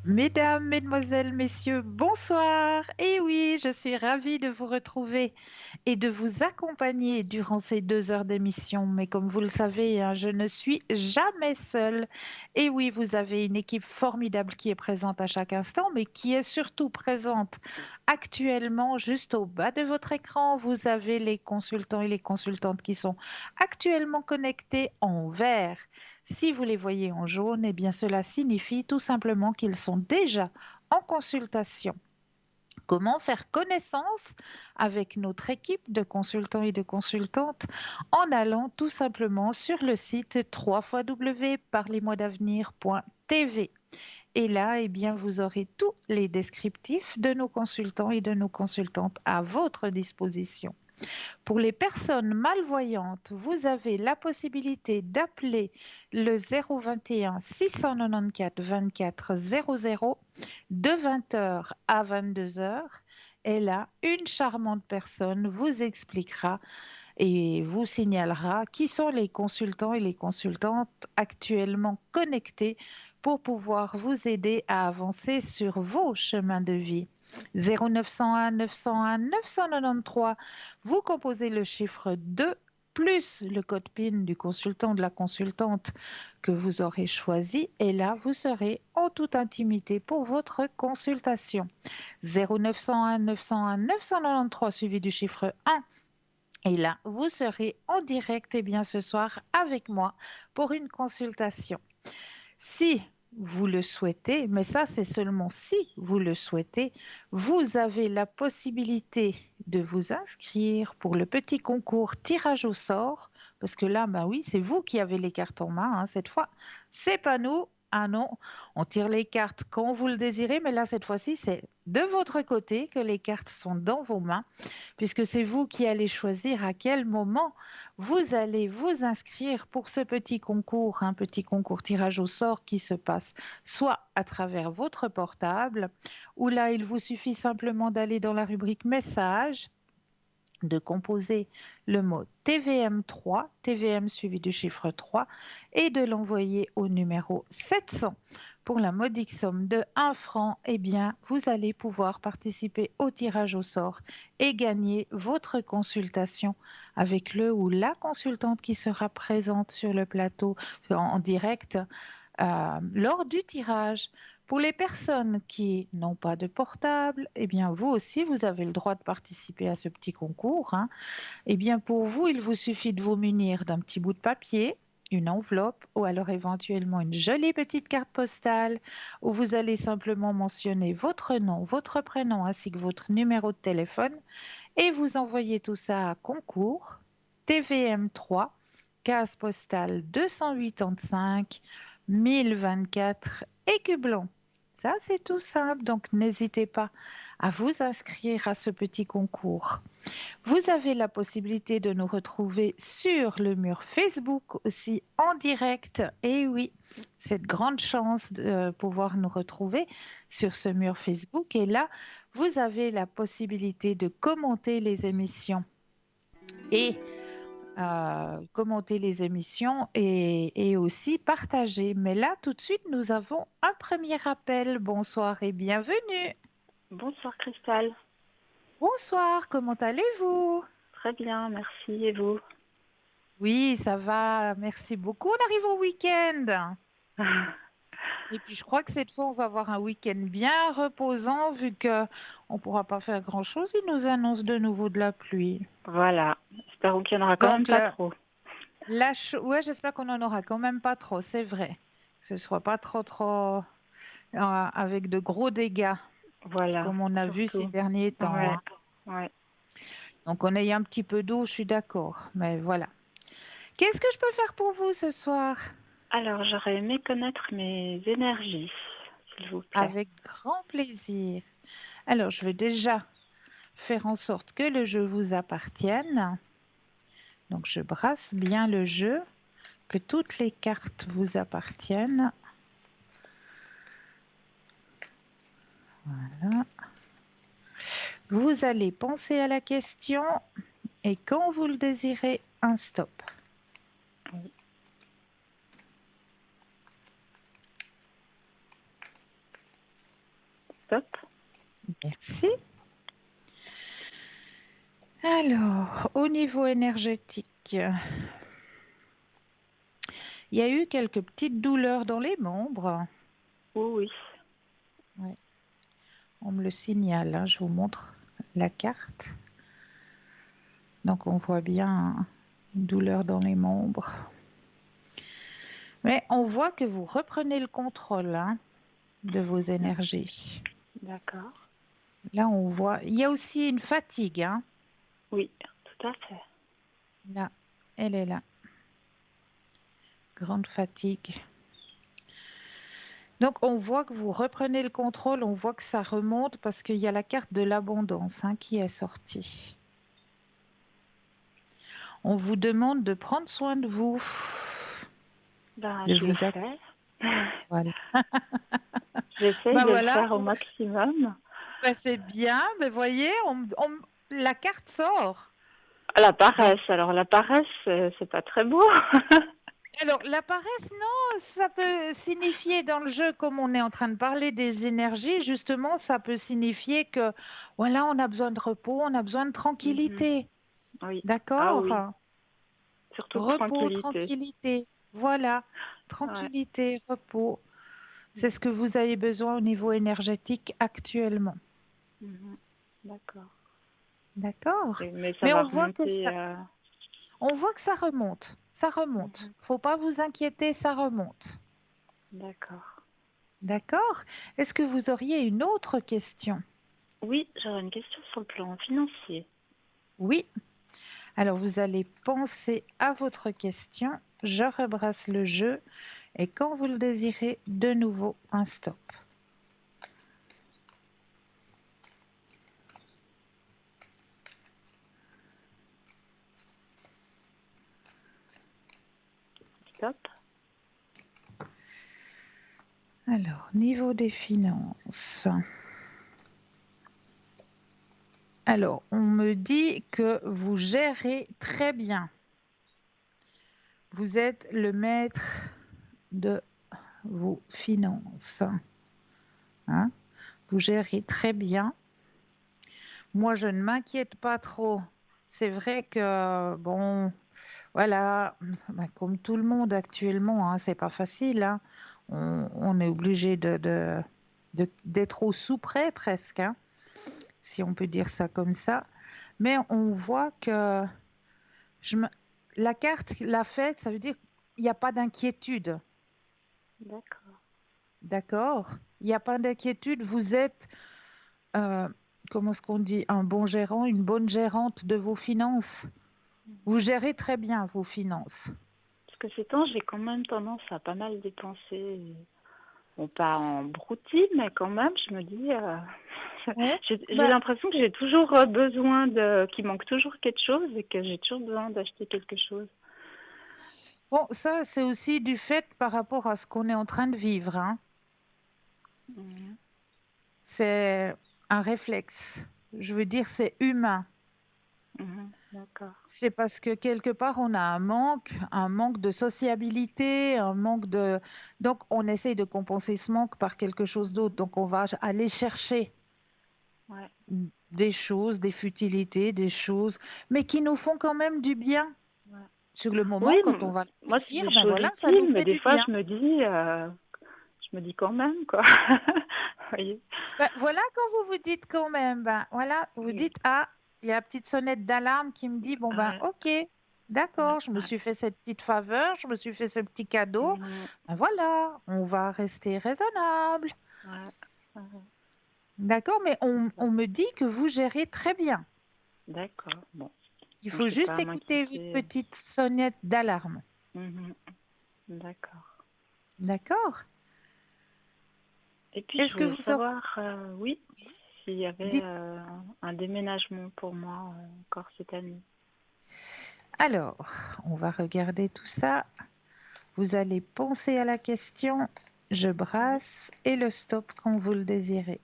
Mesdames, mesdemoiselles, messieurs, bonsoir. Et oui, je suis ravie de vous retrouver et de vous accompagner durant ces 2 heures d'émission. Mais comme vous le savez, hein, je ne suis jamais seule. Et oui, vous avez une équipe formidable qui est présente à chaque instant, mais qui est surtout présente actuellement juste au bas de votre écran. Vous avez les consultants et les consultantes qui sont actuellement connectés en vert. Si vous les voyez en jaune, eh bien cela signifie tout simplement qu'ils sont déjà en consultation. Comment faire connaissance avec notre équipe de consultants et de consultantes en allant tout simplement sur le site www.parlez-moi-d'avenir.tv. Et là, eh bien, vous aurez tous les descriptifs de nos consultants et de nos consultantes à votre disposition. Pour les personnes malvoyantes, vous avez la possibilité d'appeler le 021 694 24 00 de 20 h à 22 h. Et là, une charmante personne vous expliquera et vous signalera qui sont les consultants et les consultantes actuellement connectés pour pouvoir vous aider à avancer sur vos chemins de vie. 0901 901 993, vous composez le chiffre 2 plus le code PIN du consultant ou de la consultante que vous aurez choisi et là, vous serez en toute intimité pour votre consultation. 0901 901 993 suivi du chiffre 1 et là, vous serez en direct ce soir avec moi pour une consultation. Si vous le souhaitez, mais ça c'est seulement si vous le souhaitez, vous avez la possibilité de vous inscrire pour le petit concours tirage au sort, parce que là, bah oui, c'est vous qui avez les cartes en main, hein, cette fois, c'est pas nous. Ah non, on tire les cartes quand vous le désirez, mais là, cette fois-ci, c'est de votre côté que les cartes sont dans vos mains, puisque c'est vous qui allez choisir à quel moment vous allez vous inscrire pour ce petit concours, un petit concours tirage au sort qui se passe soit à travers votre portable, ou là, il vous suffit simplement d'aller dans la rubrique messages, de composer le mot TVM3, TVM suivi du chiffre 3, et de l'envoyer au numéro 700 pour la modique somme de 1 franc. Eh bien, vous allez pouvoir participer au tirage au sort et gagner votre consultation avec le ou la consultante qui sera présente sur le plateau en direct lors du tirage. Pour les personnes qui n'ont pas de portable, eh bien vous aussi, vous avez le droit de participer à ce petit concours, hein. Eh bien pour vous, il vous suffit de vous munir d'un petit bout de papier, une enveloppe ou alors éventuellement une jolie petite carte postale où vous allez simplement mentionner votre nom, votre prénom ainsi que votre numéro de téléphone et vous envoyez tout ça à concours TVM3, case postale 285 1024 Écublon. Ça, c'est tout simple, donc n'hésitez pas à vous inscrire à ce petit concours. Vous avez la possibilité de nous retrouver sur le mur Facebook aussi en direct. Et oui, cette grande chance de pouvoir nous retrouver sur ce mur Facebook. Et là, vous avez la possibilité de commenter les émissions et commenter les émissions et aussi partager. Mais là, tout de suite, nous avons un premier appel. Bonsoir et bienvenue. Bonsoir Cristal. Bonsoir, comment allez-vous? Très bien, merci. Et vous? Oui, ça va, merci beaucoup. On arrive au week-end. Et puis, je crois que cette fois, on va avoir un week-end bien reposant vu que on pourra pas faire grand-chose. Ils nous annoncent de nouveau de la pluie. Voilà, j'espère qu'il n'y en aura quand même Donc, pas trop. ouais, j'espère qu'on en aura quand même pas trop, c'est vrai. Que ce soit pas trop avec de gros dégâts, Voilà, comme on a vu ces surtout. derniers temps, Ouais, hein. ouais. Donc, on ait un petit peu d'eau, je suis d'accord. Mais voilà. Qu'est-ce que je peux faire pour vous ce soir? Alors, j'aurais aimé connaître mes énergies, s'il vous plaît. Avec grand plaisir. Alors, je vais déjà faire en sorte que le jeu vous appartienne. Donc, je brasse bien le jeu, que toutes les cartes vous appartiennent. Voilà. Vous allez penser à la question et quand vous le désirez, un stop. Oui. Stop. Merci. Alors, au niveau énergétique, il y a eu quelques petites douleurs dans les membres. Oui. Ouais. On me le signale, hein, je vous montre la carte. Donc on voit bien une douleur dans les membres. Mais on voit que vous reprenez le contrôle, hein, de vos énergies. D'accord. Là, on voit. Il y a aussi une fatigue, hein. Oui, tout à fait. Là, elle est là. Grande fatigue. Donc, on voit que vous reprenez le contrôle, on voit que ça remonte parce qu'il y a la carte de l'abondance, hein, qui est sortie. On vous demande de prendre soin de vous. Ben, De je le vous fais. Voilà. J'essaye Ben de le voilà, faire au maximum. ben c'est bien. Mais voyez, la carte sort. La Donc, paresse. Alors, la paresse, c'est pas très beau. alors, la paresse, non, ça peut signifier dans le jeu, comme on est en train de parler des énergies, justement, ça peut signifier que, voilà, on a besoin de repos, on a besoin de Mhm. tranquillité. Oui. Ah D'accord? oui. Surtout de Repos, tranquillité. tranquillité. Voilà. Ouais. Tranquillité, repos. C'est ce Mhm. que vous avez besoin au niveau énergétique actuellement. Mhm. D'accord. D'accord? Mais ça Mais va on voit que remonter. ça, on voit que ça remonte. Ça remonte. Mhm. Faut pas vous inquiéter, ça remonte. D'accord. D'accord? Est-ce que vous auriez une autre question? Oui, j'aurais une question sur le plan financier. Oui. Alors vous allez penser à votre question. Je rebrasse le jeu et quand vous le désirez, de nouveau un stop. Stop. Alors, niveau des finances. Alors, on me dit que vous gérez très bien. Vous êtes le maître de vos finances, hein. Vous gérez très bien. Moi, je ne m'inquiète pas trop. C'est vrai que, bon, voilà, ben, comme tout le monde actuellement, hein, c'est pas facile, hein. On est obligé d'être au sous-près presque, hein, si on peut dire ça comme ça. Mais on voit que je me- la carte, la fête, ça veut dire qu'il n'y a pas d'inquiétude. D'accord. D'accord? Il n'y a pas d'inquiétude. Vous êtes, euh, comment est-ce qu'on dit, un bon gérant, une bonne gérante de vos finances. Vous gérez très bien vos finances. Parce que ces temps, j'ai quand même tendance à pas mal dépenser. Bon, pas en broutille, mais quand même, je me dis, Ouais. j'ai Bah, l'impression que j'ai toujours besoin qu'il manque toujours quelque chose et que j'ai toujours besoin d'acheter quelque chose. bon, ça, c'est aussi du fait par rapport à ce qu'on est en train de vivre, hein. Mhm. C'est un réflexe. Je veux dire, c'est humain. Mhm. D'accord. C'est parce que quelque part, on a un manque de sociabilité, un manque de... Donc, on essaye de compenser ce manque par quelque chose d'autre. Donc, on va aller chercher Ouais. des choses, des futilités, des choses, mais qui nous font quand même du bien. Ouais. Sur le Oui, moment, quand on va le moi, c'est dire, des ben choses voilà, ça nous utiles, mais fait des du fois, bien. je me dis quand même, quoi. Vous voyez. Ben, voilà, quand vous vous dites quand même, ben voilà, vous Oui. dites, ah, il y a la petite sonnette d'alarme qui me dit, bon ben Ouais, ok, ouais, d'accord, je me ouais. suis fait cette petite faveur, je me suis fait ce petit cadeau, Mhm. ben voilà, on va rester raisonnable. Ouais, ouais. D'accord, mais on me dit que vous gérez très bien. D'accord. Bon, Il donc faut j'ai pas juste à écouter une m'inquiéter. petite sonnette d'alarme. Mhm. D'accord. D'accord? Et puis, je Est-ce que voulais vous aurez... savoir, oui, s'il y avait Dites. un déménagement pour moi encore cette année. Alors, on va regarder tout ça. Vous allez penser à la question. Je brasse et le stop quand vous le désirez.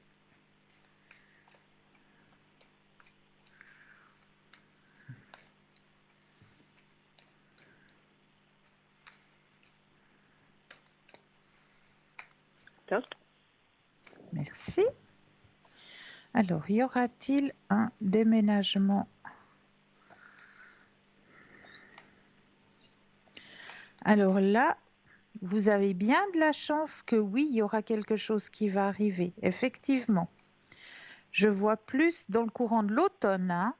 Top. Merci. Alors, y aura-t-il un déménagement? Alors là, vous avez bien de la chance que oui, il y aura quelque chose qui va arriver, effectivement. Je vois plus dans le courant de l'automne, hein.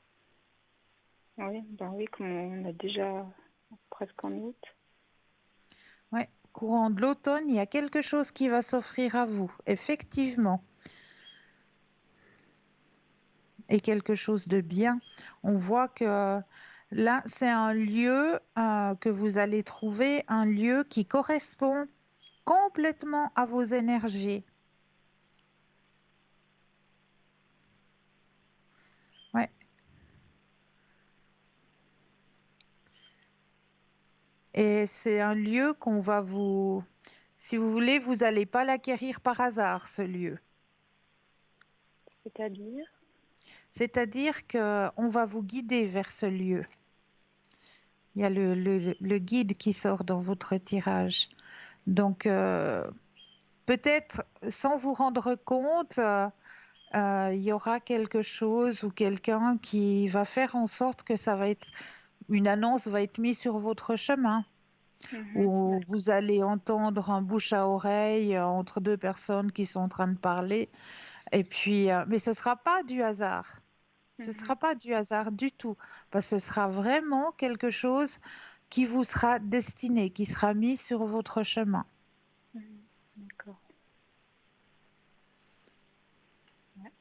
Oui, ben oui, comme on a déjà presque en août. Ouais, courant de l'automne, il y a quelque chose qui va s'offrir à vous, effectivement. Et quelque chose de bien. On voit que là, c'est un lieu que vous allez trouver, un lieu qui correspond complètement à vos énergies. Ouais. Et c'est un lieu qu'on va vous, si vous voulez, vous n'allez pas l'acquérir par hasard, ce lieu. C'est-à-dire? C'est-à-dire qu'on va vous guider vers ce lieu. Il y a le guide qui sort dans votre tirage. Donc, peut-être sans vous rendre compte, il y aura quelque chose ou quelqu'un qui va faire en sorte que ça va être, une annonce va être mise sur votre chemin, où vous allez entendre un bouche à oreille entre deux personnes qui sont en train de parler. Et puis, mais ce ne sera pas du hasard. Ce ne Mhm, sera pas du hasard du tout, parce que ce sera vraiment quelque chose qui vous sera destiné, qui sera mis sur votre chemin. mhm. D'accord. Ouais.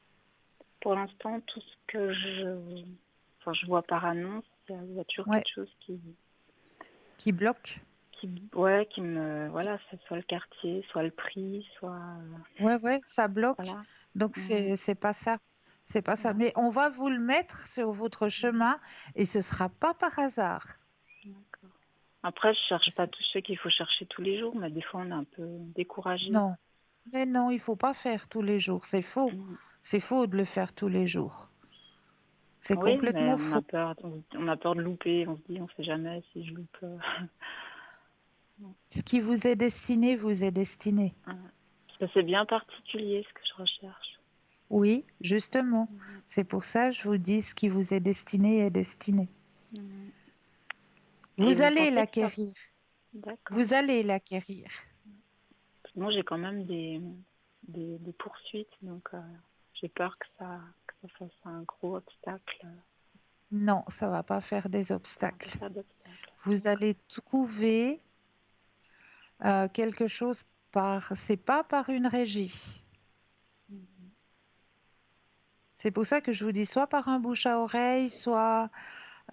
Pour l'instant, tout ce que je vois par annonce, il y a toujours Ouais, quelque chose qui bloque. ouais, voilà, c'est soit le quartier, soit le prix, soit, Ouais, ouais, ça bloque. voilà. Donc Mhm, c'est pas ça. C'est pas ça. ouais, Mais on va vous le mettre sur votre chemin et ce sera pas par hasard. d'accord. Après, je cherche pas C'est- tout ce qu'il faut chercher tous les jours, mais des fois, on est un peu découragé. Non, mais non, il faut pas faire tous les jours. C'est faux. Mhm. C'est faux de le faire tous les jours. C'est Oui, mais complètement faux. on a peur de louper. On se dit, on sait jamais si je loupe. Ce qui vous est destiné, vous est destiné. Parce que c'est bien particulier ce que je recherche. Oui, justement. Mhm. C'est pour ça que je vous dis ce qui vous est destiné est destiné. Mhm. Et Vous vous allez pensez que ça... l'acquérir. D'accord. Vous allez l'acquérir. Parce que moi, j'ai quand même des poursuites, donc j'ai peur que ça fasse un gros obstacle. Non, ça va pas faire des Ça va pas obstacles. faire d'obstacle. Vous D'accord. allez trouver quelque chose par, c'est pas par une régie. Mhm. C'est pour ça que je vous dis soit par un bouche à oreille, soit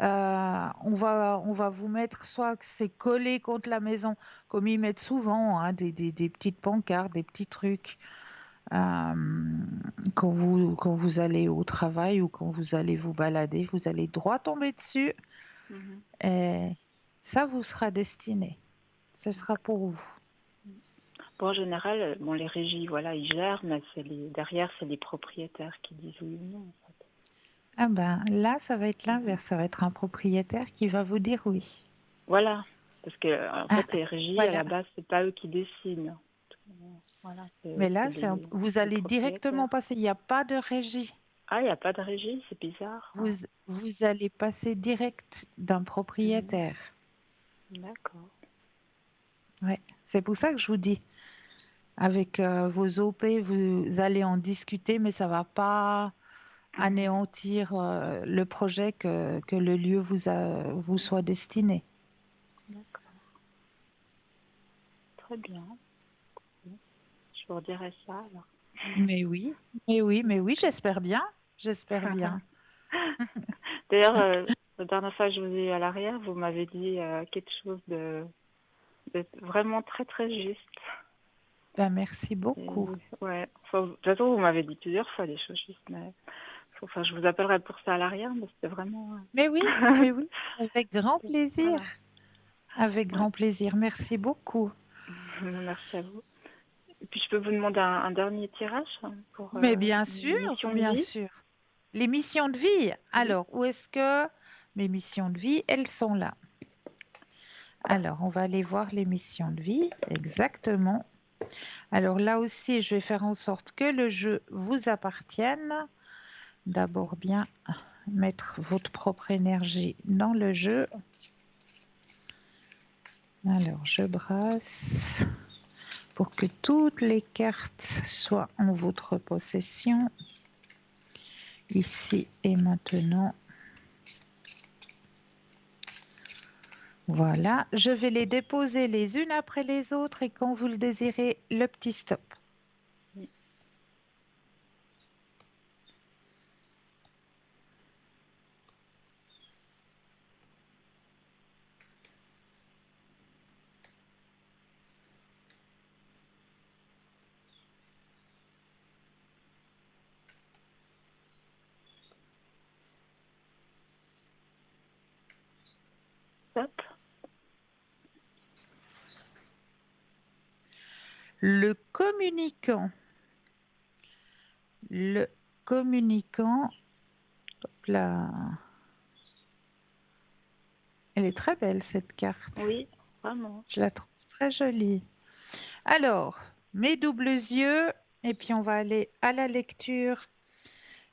on va vous mettre, soit que c'est collé contre la maison, comme ils mettent souvent, hein, des petites pancartes, des petits trucs, euh, quand vous allez au travail ou quand vous allez vous balader, vous allez droit tomber dessus Mhm. et ça vous sera destiné. Ce sera D'accord. pour vous. Bon, en général, bon, les régies, voilà, ils gèrent, mais derrière, c'est les propriétaires qui disent oui ou non, en fait. Ah ben là, ça va être Mhm. l'inverse. Ça va être un propriétaire qui va vous dire oui. Voilà. Parce que, en Ah, fait, les régies, à voilà. la base, c'est pas eux qui décident. Voilà, Mais c'est là, vous les allez directement propriétaires. passer. Il n'y a pas de régie. Ah, il n'y a pas de régie, c'est bizarre. Vous, vous allez passer direct d'un Mhm. propriétaire. D'accord. Ouais. C'est pour ça que je vous dis, avec vos OP, vous allez en discuter, mais ça va pas Mhm. anéantir le projet que le lieu vous soit destiné. D'accord. Très bien. Je vous redirai ça alors. Mais oui, mais oui, mais oui, D'accord. j'espère bien. J'espère bien. D'ailleurs, la dernière fois que je vous ai eu à l'arrière, vous m'avez dit quelque chose de vraiment très très juste. Ben, merci beaucoup. Et, ouais. Enfin, de toute façon, vous m'avez dit plusieurs fois des choses justes, mais enfin, je vous appellerai pour ça à l'arrière, mais c'était vraiment. Mais oui, avec grand plaisir. Voilà. Avec Ouais. grand plaisir. Merci beaucoup. Merci à vous. Et puis, je peux vous demander un dernier tirage pour Mais bien une sûr, mission de bien vie? sûr. Les missions de vie. Oui. Alors, où est-ce que mes missions de vie, elles sont là? Alors, on va aller voir les missions de vie. Exactement. Alors là aussi, je vais faire en sorte que le jeu vous appartienne. d'abord bien mettre votre propre énergie dans le jeu. Alors, je brasse pour que toutes les cartes soient en votre possession, ici et maintenant. Voilà, je vais les déposer les unes après les autres et quand vous le désirez, le petit stop. Top. Le communicant. Le communicant. Hop là. Elle est très belle cette carte. Oui, vraiment. Je la trouve très jolie. Alors, mes doubles yeux, et puis on va aller à la lecture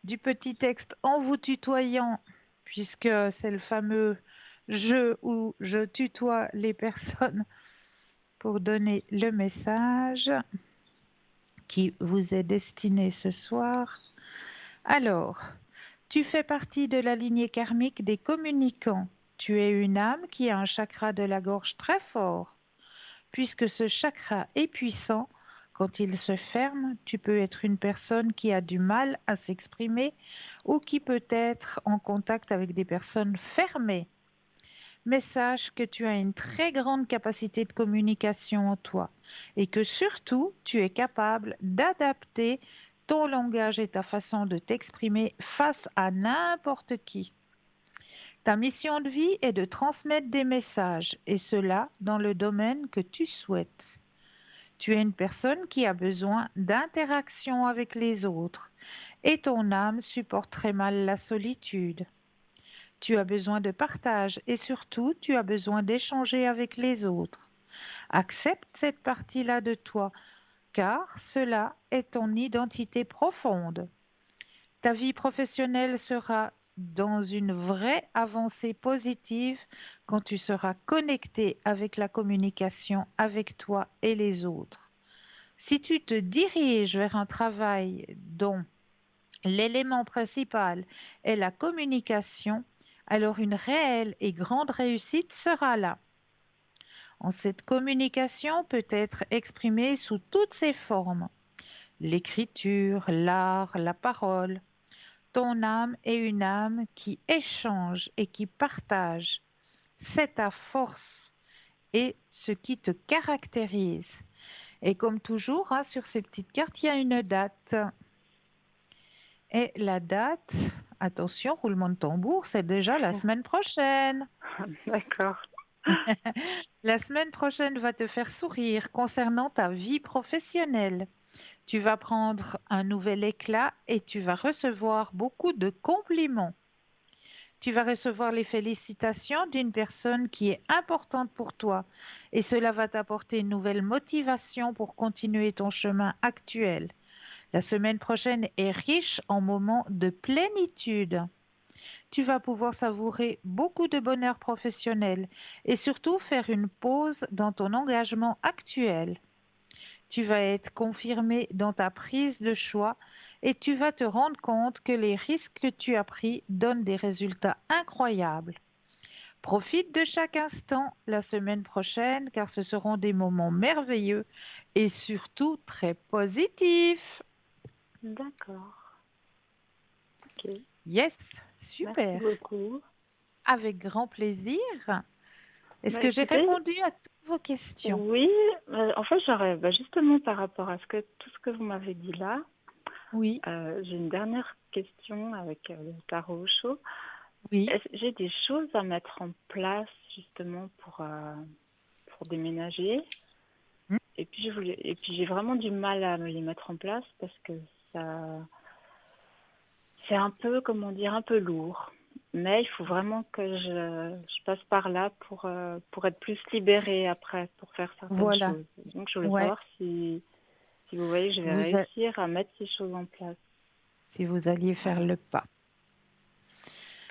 du petit texte en vous tutoyant, puisque c'est le fameux jeu où je tutoie les personnes pour donner le message qui vous est destiné ce soir. Alors, tu fais partie de la lignée karmique des communicants. Tu es une âme qui a un chakra de la gorge très fort. Puisque ce chakra est puissant, quand il se ferme, tu peux être une personne qui a du mal à s'exprimer ou qui peut être en contact avec des personnes fermées. Mais sache que tu as une très grande capacité de communication en toi et que surtout, tu es capable d'adapter ton langage et ta façon de t'exprimer face à n'importe qui. Ta mission de vie est de transmettre des messages, et cela dans le domaine que tu souhaites. Tu es une personne qui a besoin d'interaction avec les autres, et ton âme supporte très mal la solitude. Tu as besoin de partage, et surtout, tu as besoin d'échanger avec les autres. Accepte cette partie-là de toi, car cela est ton identité profonde. Ta vie professionnelle sera dans une vraie avancée positive quand tu seras connecté avec la communication avec toi et les autres. Si tu te diriges vers un travail dont l'élément principal est la communication, alors une réelle et grande réussite sera là. Cette communication peut être exprimée sous toutes ses formes: l'écriture, l'art, la parole. Ton âme est une âme qui échange et qui partage. C'est ta force et ce qui te caractérise. Et comme toujours, hein, sur ces petites cartes, il y a une date. Et la date, attention, roulement de tambour, c'est déjà la semaine prochaine. D'accord. La semaine prochaine va te faire sourire concernant ta vie professionnelle. Tu vas prendre un nouvel éclat et tu vas recevoir beaucoup de compliments. Tu vas recevoir les félicitations d'une personne qui est importante pour toi et cela va t'apporter une nouvelle motivation pour continuer ton chemin actuel. La semaine prochaine est riche en moments de plénitude. Tu vas pouvoir savourer beaucoup de bonheur professionnel et surtout faire une pause dans ton engagement actuel. Tu vas être confirmé dans ta prise de choix et tu vas te rendre compte que les risques que tu as pris donnent des résultats incroyables. Profite de chaque instant la semaine prochaine car ce seront des moments merveilleux et surtout très positifs. D'accord. Ok. Yes, Merci super. beaucoup. Avec grand plaisir. Est-ce Bah, que j'ai écoutez, répondu à toutes vos questions? oui, en fait, j'aurais, justement par rapport à tout ce que vous m'avez dit là, Oui, j'ai une dernière question avec le tarot au chaud. oui. J'ai des choses à mettre en place justement pour déménager. Hmm. Et puis j'ai vraiment du mal à me les mettre en place parce que ça, c'est un peu, comment dire, un peu lourd. Mais il faut vraiment que je passe par là pour être plus libérée après, pour faire certaines Voilà. choses. Donc je voulais Ouais. savoir si vous voyez, je vais Vous a- réussir à mettre ces choses en place. si vous alliez faire Voilà. le pas.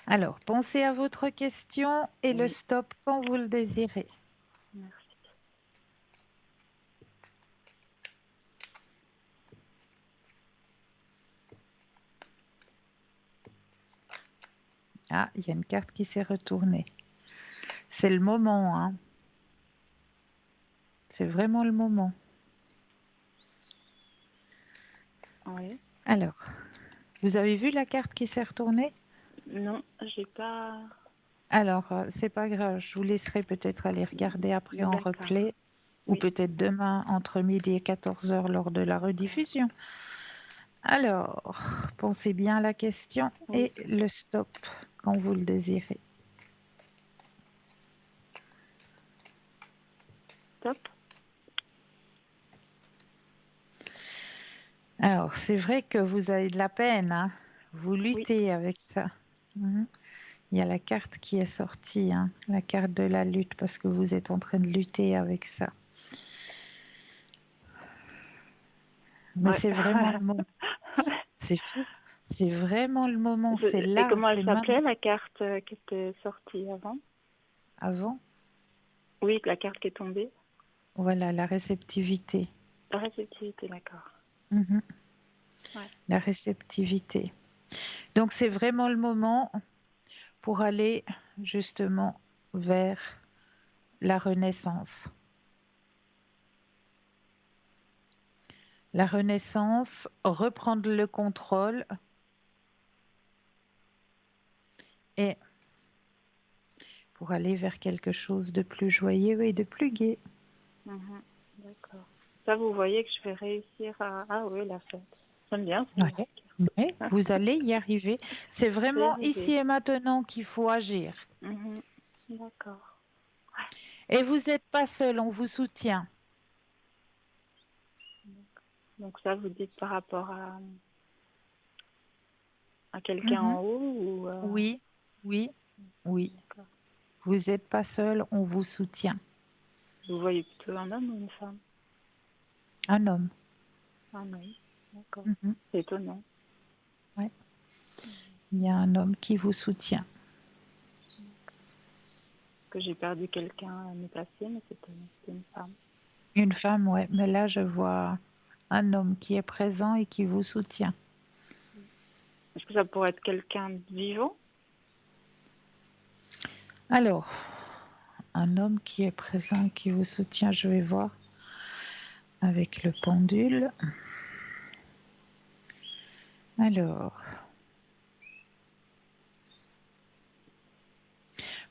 Alors, pensez à votre question et le Oui, stop quand vous le désirez. merci. Ah, il y a une carte qui s'est retournée. C'est le moment, hein. C'est vraiment le moment. Oui. Alors, vous avez vu la carte qui s'est retournée? Non, j'ai pas. Alors, c'est pas grave, je vous laisserai peut-être aller regarder après en D'accord. replay ou Oui, peut-être demain entre midi et 14 heures lors de la d'accord. rediffusion. Alors, pensez bien à la question Oui, et le stop quand vous le désirez. top. Alors, c'est vrai que vous avez de la peine, hein. Vous Oui, luttez avec ça. Mhm. Il y a la carte qui est sortie, hein, la carte de la lutte, parce que vous êtes en train de lutter avec ça. Mais ouais. c'est vraiment le moment. C'est fou. C'est vraiment le moment. C'est Et là, comment elle c'est s'appelait, maintenant. la carte qui était sortie avant? Avant, Oui, la carte qui est tombée. voilà, la réceptivité. La réceptivité, d'accord. Mhm. Ouais. La réceptivité. Donc, c'est vraiment le moment pour aller justement vers la renaissance. La renaissance, reprendre le contrôle et pour aller vers quelque chose de plus joyeux et de plus gai. Mhm. D'accord. Ça, vous voyez que je vais réussir à. Ah oui, la fête. J'aime bien celle-là. Ouais. Mais vous allez y arriver. C'est Je vais y vraiment ici arriver. et maintenant qu'il faut agir. Mhm. D'accord. Et vous n'êtes pas seul, on vous soutient. Donc ça, vous dites par rapport à quelqu'un Mhm. en haut ou Oui, oui, oui. d'accord. Vous n'êtes pas seul, on vous soutient. Vous voyez plutôt un homme ou une femme? Un homme. Un homme. D'accord. Mhm. C'est étonnant. Ouais. Il y a un homme qui vous soutient. Que j'ai perdu quelqu'un à me passer, mais c'était une femme. Une femme, ouais. Mais là, je vois un homme qui est présent et qui vous soutient. Est-ce que ça pourrait être quelqu'un de vivant? Alors, un homme qui est présent et qui vous soutient, je vais voir avec le pendule. Alors,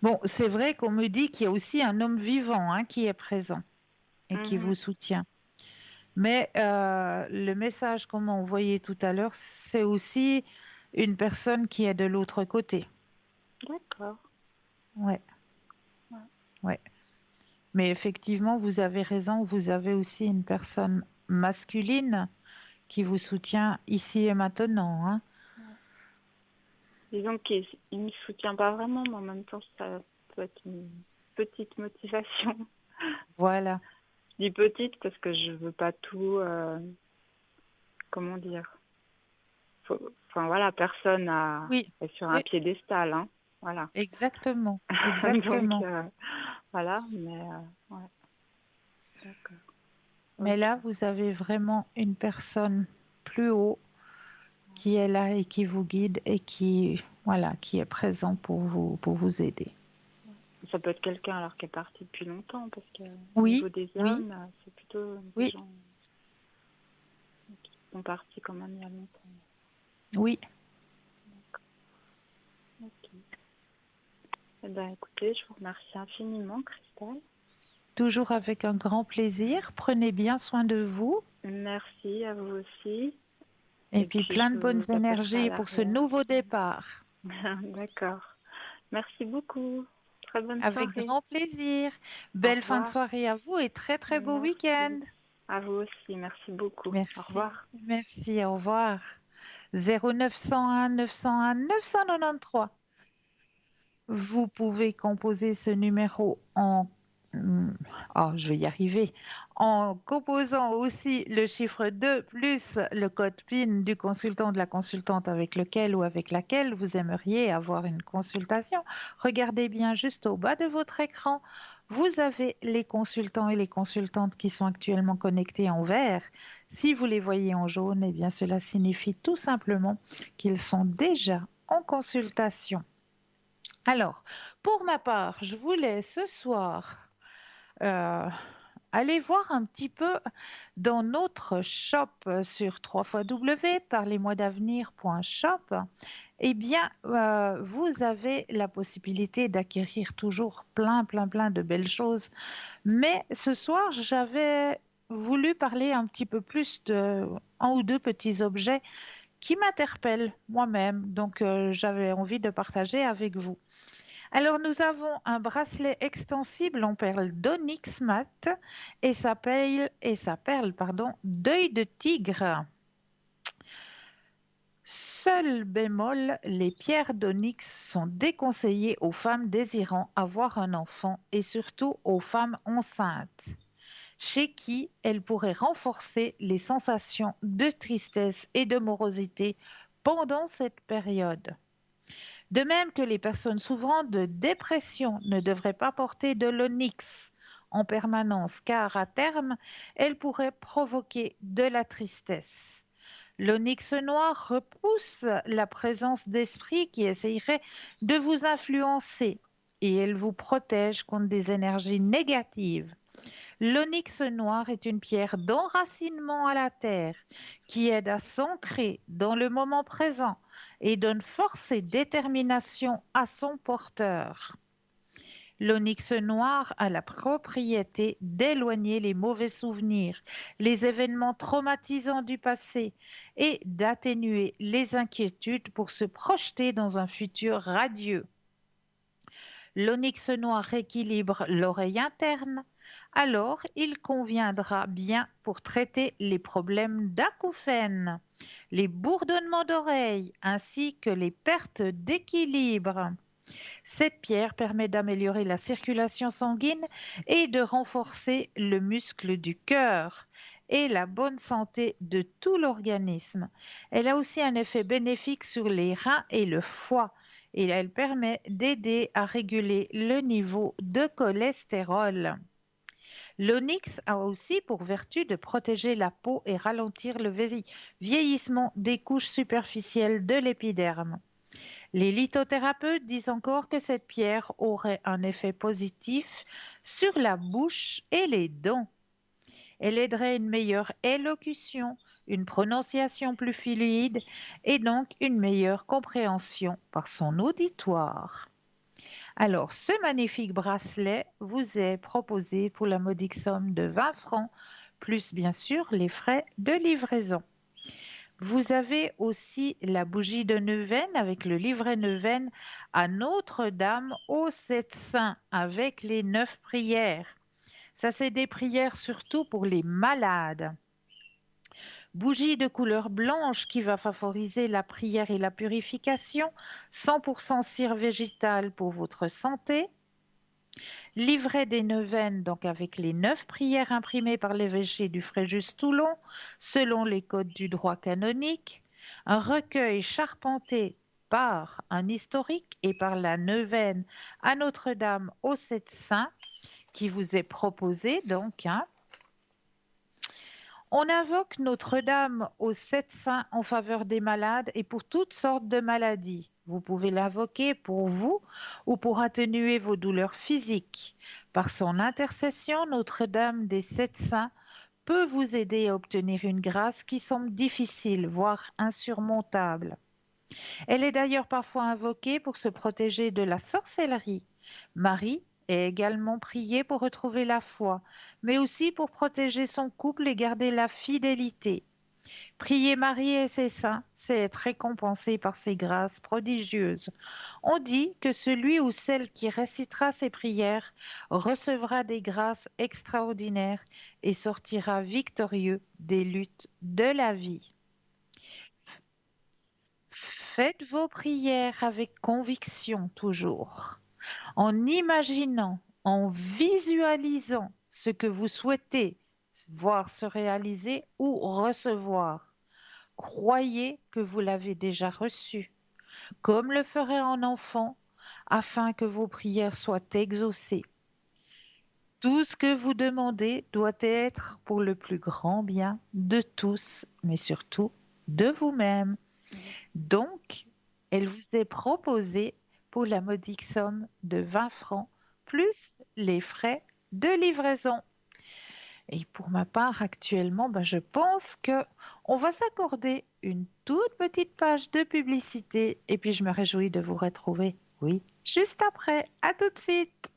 bon, c'est vrai qu'on me dit qu'il y a aussi un homme vivant, hein, qui est présent et qui vous Mhm. soutient. Mais le message qu'on m'a envoyé tout à l'heure, c'est aussi une personne qui est de l'autre côté. D'accord. Ouais, Ouais. ouais. Mais effectivement, vous avez raison, vous avez aussi une personne masculine qui vous soutient ici et maintenant, hein. Disons qu'il ne me soutient pas vraiment, mais en même temps, ça peut être une petite motivation. Voilà, Je dis petite parce que je veux pas tout. Comment dire? Enfin voilà, personne oui, est sur un oui, piédestal, hein. Voilà. exactement, Donc exactement. voilà, mais ouais, d'accord. Mais Ok. là, vous avez vraiment une personne plus haut qui est là et qui vous guide et qui, voilà, qui est présent pour vous aider. Ça peut être quelqu'un alors qui est parti depuis longtemps, parce que au Oui, niveau des oui, âmes, c'est plutôt des oui, gens qui sont partis quand même il y a longtemps. oui. Ok. Eh ben, écoutez, je vous remercie infiniment, Christelle. Toujours avec un grand plaisir. Prenez bien soin de vous Merci à vous aussi. et Et puis puis, plein je de bonnes vous appellerai à énergies pour ce l'arrière. nouveau départ. D'accord. Merci beaucoup. Très bonne Avec soirée. grand plaisir. Au Belle fin de revoir. soirée à vous et très très beau Merci. week-end. À vous aussi. Merci beaucoup. Au Merci, revoir. merci, au revoir. 0901 901 993. Vous pouvez composer ce numéro en Mmh, oh, je vais y arriver. En composant aussi le chiffre 2 plus le code PIN du consultant, de la consultante avec lequel ou avec laquelle vous aimeriez avoir une consultation. Regardez bien juste au bas de votre écran. Vous avez les consultants et les consultantes qui sont actuellement connectés en vert. Si vous les voyez en jaune, eh bien cela signifie tout simplement qu'ils sont déjà en consultation. Alors, pour ma part, je voulais ce soir euh, aller voir un petit peu dans notre shop sur www.parlesmoisdavenir.shop. Eh bien, vous avez la possibilité d'acquérir toujours plein de belles choses. Mais ce soir, j'avais voulu parler un petit peu plus de un ou deux petits objets qui m'interpellent moi-même. Donc, j'avais envie de partager avec vous. Alors, nous avons un bracelet extensible en perles d'onyx mat et sa perle, pardon, d'œil de tigre. Seul bémol, les pierres d'onyx sont déconseillées aux femmes désirant avoir un enfant et surtout aux femmes enceintes, chez qui elles pourraient renforcer les sensations de tristesse et de morosité pendant cette période. De même que les personnes souffrant de dépression ne devraient pas porter de l'onyx en permanence, car à terme, elle pourrait provoquer de la tristesse. L'onyx noir repousse la présence d'esprit qui essayerait de vous influencer et elle vous protège contre des énergies négatives. L'onyx noir est une pierre d'enracinement à la terre qui aide à s'ancrer dans le moment présent et donne force et détermination à son porteur. L'onyx noir a la propriété d'éloigner les mauvais souvenirs, les événements traumatisants du passé et d'atténuer les inquiétudes pour se projeter dans un futur radieux. L'onyx noir rééquilibre l'oreille interne, alors il conviendra bien pour traiter les problèmes d'acouphènes, les bourdonnements d'oreilles ainsi que les pertes d'équilibre. Cette pierre permet d'améliorer la circulation sanguine et de renforcer le muscle du cœur et la bonne santé de tout l'organisme. Elle a aussi un effet bénéfique sur les reins et le foie et elle permet d'aider à réguler le niveau de cholestérol. L'onyx a aussi pour vertu de protéger la peau et ralentir le vieillissement des couches superficielles de l'épiderme. Les lithothérapeutes disent encore que cette pierre aurait un effet positif sur la bouche et les dents. Elle aiderait une meilleure élocution, une prononciation plus fluide et donc une meilleure compréhension par son auditoire. Alors, ce magnifique bracelet vous est proposé pour la modique somme de 20 francs, plus bien sûr les frais de livraison. Vous avez aussi la bougie de neuvaine avec le livret neuvaine à Notre-Dame aux Sept Saints avec les 9 prières. Ça, c'est des prières surtout pour les malades. Bougie de couleur blanche qui va favoriser la prière et la purification. 100% cire végétale pour votre santé. Livret des neuvaines, donc avec les 9 prières imprimées par l'évêché du Fréjus Toulon, selon les codes du droit canonique. Un recueil charpenté par un historique et par la neuvaine à Notre-Dame aux Sept Saints qui vous est proposé donc. On invoque Notre-Dame aux Sept Saints en faveur des malades et pour toutes sortes de maladies. Vous pouvez l'invoquer pour vous ou pour atténuer vos douleurs physiques. Par son intercession, Notre-Dame des Sept Saints peut vous aider à obtenir une grâce qui semble difficile, voire insurmontable. Elle est d'ailleurs parfois invoquée pour se protéger de la sorcellerie. Marie est également priée pour retrouver la foi, mais aussi pour protéger son couple et garder la fidélité. Prier Marie et ses saints, c'est être récompensé par ses grâces prodigieuses. On dit que celui ou celle qui récitera ces prières recevra des grâces extraordinaires et sortira victorieux des luttes de la vie. Faites vos prières avec conviction toujours, en imaginant en visualisant ce que vous souhaitez voir se réaliser ou recevoir. Croyez que vous l'avez déjà reçu, comme le ferait un enfant, afin que vos prières soient exaucées. Tout ce que vous demandez doit être pour le plus grand bien de tous, mais surtout de vous-même. Donc, elle vous est proposée pour la modique somme de 20 francs, plus les frais de livraison. Et pour ma part, actuellement, je pense que on va s'accorder une toute petite page de publicité et puis je me réjouis de vous retrouver. Oui, juste après. À tout de suite.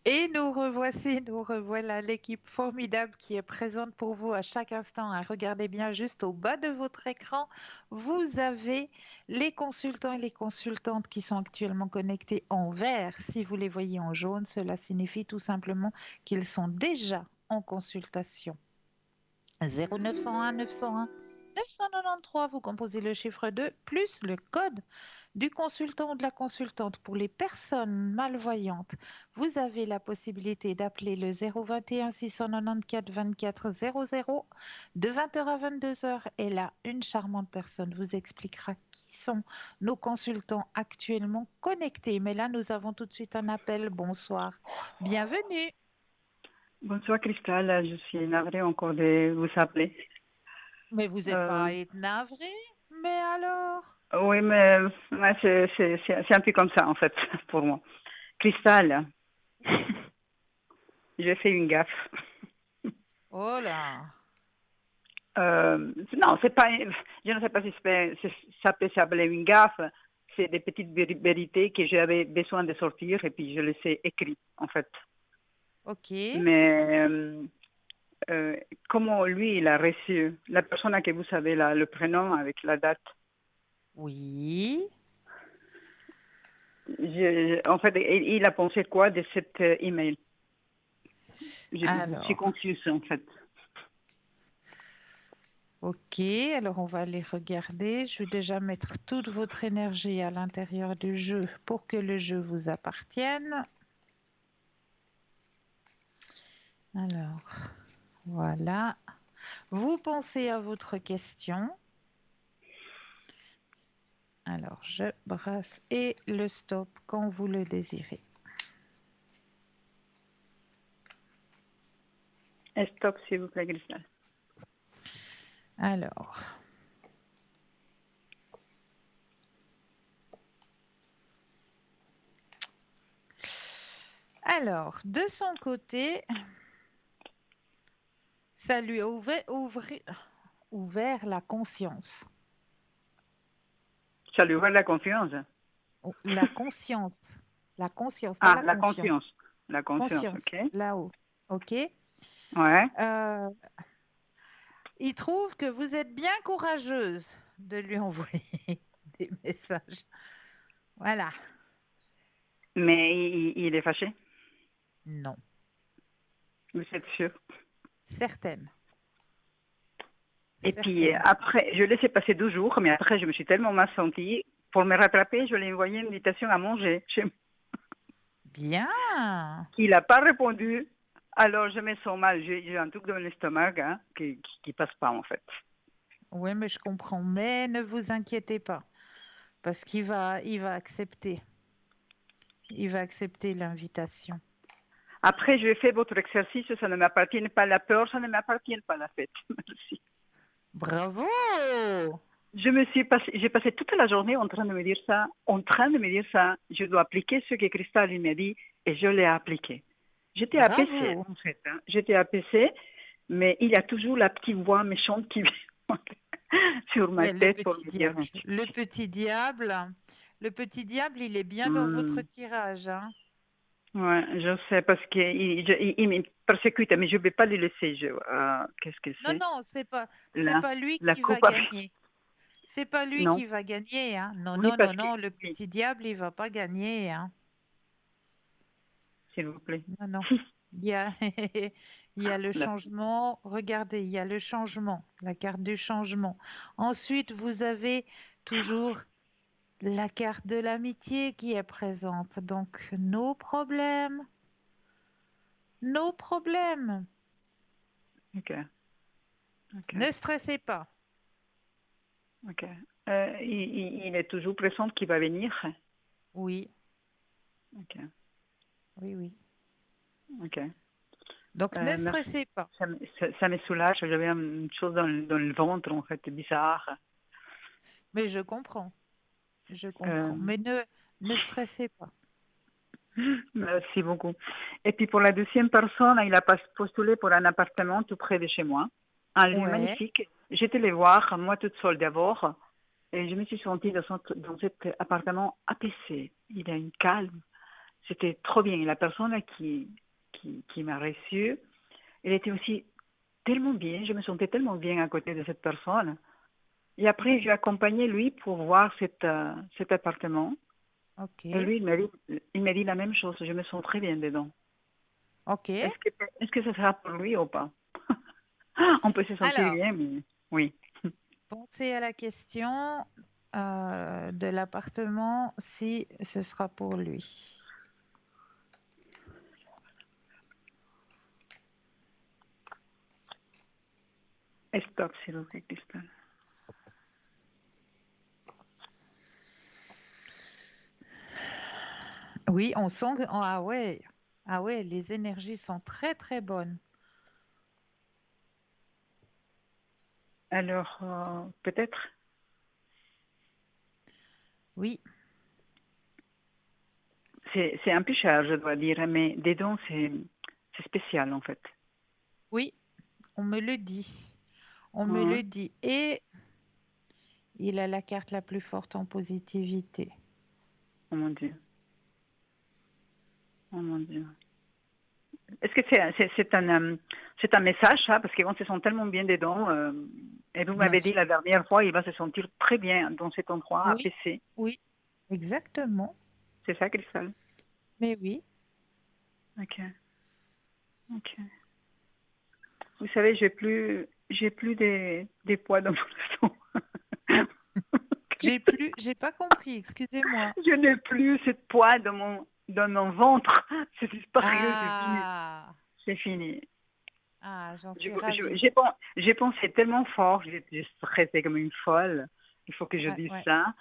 Et nous revoilà l'équipe formidable qui est présente pour vous à chaque instant. Regardez bien juste au bas de votre écran, vous avez les consultants et les consultantes qui sont actuellement connectés en vert. Si vous les voyez en jaune, cela signifie tout simplement qu'ils sont déjà en consultation. 0901 901 993, vous composez le chiffre 2 plus le code du consultant ou de la consultante. Pour les personnes malvoyantes, vous avez la possibilité d'appeler le 021 694 24 00 de 20h à 22h. Et là, une charmante personne vous expliquera qui sont nos consultants actuellement connectés. Mais là, nous avons tout de suite un appel. Bonsoir. Bienvenue. Bonsoir Cristal, je suis navrée encore de vous appeler. Mais vous n'êtes pas à être navré. Mais alors? Oui, mais ouais, c'est un peu comme ça en fait pour moi. Cristal, j'ai fait une gaffe. Oh là. Non, c'est pas. Je ne sais pas si ça peut s'appeler une gaffe. C'est des petites vérités que j'avais besoin de sortir et puis je les ai écrites en fait. Ok. Mais comment lui il a reçu la personne que vous savez là, le prénom avec la date. Oui. En fait, il a pensé quoi de cet email? Je suis Alors, confuse en fait. ok. Alors, on va aller regarder. Je vais déjà mettre toute votre énergie à l'intérieur du jeu pour que le jeu vous appartienne. Alors, voilà. Vous pensez à votre question. Alors, je brasse et le stop quand vous le désirez. Stop, s'il vous plaît, Cristal. Alors, de son côté, ça lui a ouvert la conscience. Ça lui ouvre la confiance. La conscience. La conscience, pas Ah, la la confiance. conscience. La conscience, Conscience, ok. là-haut. OK? Ouais. Il trouve que vous êtes bien courageuse de lui envoyer des messages. Voilà. Mais il est fâché? Non. Vous êtes sûr? Certaine. Et puis après, je laissais passer 2 jours, mais après, je me suis tellement mal sentie. Pour me rattraper, je lui ai envoyé une invitation à manger chez moi. Bien. Il n'a pas répondu. Alors, je me sens mal. J'ai un truc dans l'estomac qui passe pas, en fait. Oui, mais je comprends. Mais ne vous inquiétez pas, parce qu'il va accepter. Il va accepter l'invitation. Après, je fais votre exercice. Ça ne m'appartient pas la peur, ça ne m'appartient pas la fête. Merci. Bravo! J'ai passé toute la journée en train de me dire ça, Je dois appliquer ce que Cristal m'a dit et je l'ai appliqué. J'étais apaisée, en fait. J'étais apaisée, mais il y a toujours la petite voix méchante qui vient sur ma tête pour me dire. Le petit diable, il est bien dans votre tirage. Hein? Ouais, je sais, parce qu'il me persécute, mais je ne vais pas le laisser. Qu'est-ce que c'est? Non, c'est pas lui qui va gagner. C'est pas lui Non. qui va gagner, hein. Non, Oui, non, parce non, que, non, le oui, petit diable, il va pas gagner, hein. s'il vous plaît. Non, non. Il y a, il y a le Merci. changement. Regardez, il y a le changement, la carte du changement. Ensuite, vous avez toujours la carte de l'amitié qui est présente. Donc, nos problèmes, nos problèmes. Ok, ok, Ne stressez pas. ok. Il est toujours présent qu'il va venir. Oui, Ok, oui, oui. ok. Donc, ne Merci. stressez pas. Ça me soulage. J'avais une chose dans le ventre, en fait, bizarre. Mais je comprends, je comprends. Euh, Mais ne stressez pas. Merci beaucoup. Et puis pour la deuxième personne, il a postulé pour un appartement tout près de chez moi. Un lieu Ouais, magnifique. J'étais les voir, moi toute seule d'abord, et je me suis sentie dans cet appartement apaisé. Il a une calme. C'était trop bien. Et la personne qui m'a reçue, elle était aussi tellement bien. Je me sentais tellement bien à côté de cette personne. Et après, j'ai accompagné lui pour voir cet appartement. Et ok, lui, il m'a dit la même chose. Je me sens très bien dedans. ok. Est-ce que ce sera pour lui ou pas? On peut se sentir Alors, bien, mais oui. pensez à la question de l'appartement si ce sera pour lui. Stop, s'il vous plaît, Christelle. Oui, on sent que... ah ouais, les énergies sont très très bonnes. Alors, peut-être, Oui, c'est un peu cher, je dois dire, mais dedans, c'est spécial, en fait. oui, on me le dit. On me Ouais. le dit. Et il a la carte la plus forte en positivité. Oh mon Dieu. Oh mon Dieu. Est-ce que c'est un message, ça? Parce qu'on se sent tellement bien dedans. Et vous Bien m'avez dit sûr. la dernière fois, il va se sentir très bien dans cet endroit Oui, apaisé. oui, exactement. C'est ça, Christelle? Mais oui. Ok, ok. Vous savez, j'ai plus des poids dans mon sang. J'ai pas compris, excusez-moi. Je n'ai plus cette poids dans mon ventre. C'est disparu, c'est fini. Ah, C'est fini. j'en suis ravie. J'ai pensé tellement fort, j'ai stressé comme une folle. Il faut que je Ouais, dise ouais. ça.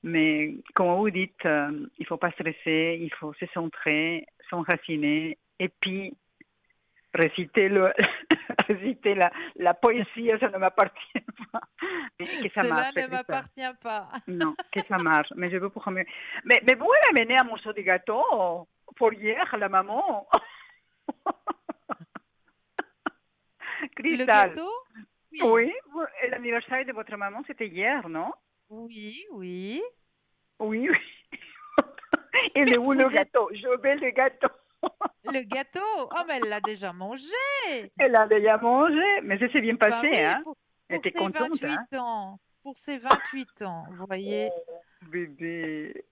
Mais comme vous dites, il faut pas stresser, il faut se centrer, s'enraciner. Et puis, réciter, réciter la poésie, ça ne m'appartient pas. Mais que ça Cela marche, ne Christelle. m'appartient pas. Non, que ça marche. Mais je veux pour mais vous l'amenez un morceau de gâteau pour hier, la maman. Le Cristal, gâteau? Oui, oui, l'anniversaire de votre maman, c'était hier, non? oui, oui. Oui, oui. Il est où le Vous êtes gâteau? Je veux le gâteau. le gâteau? Oh, mais elle l'a déjà mangé. Elle a déjà mangé, mais ça s'est bien Ben passé, oui, hein? Elle pour était ses contente, hein? 28 ans. Pour ses 28 ans, vous voyez. Oh, bébé.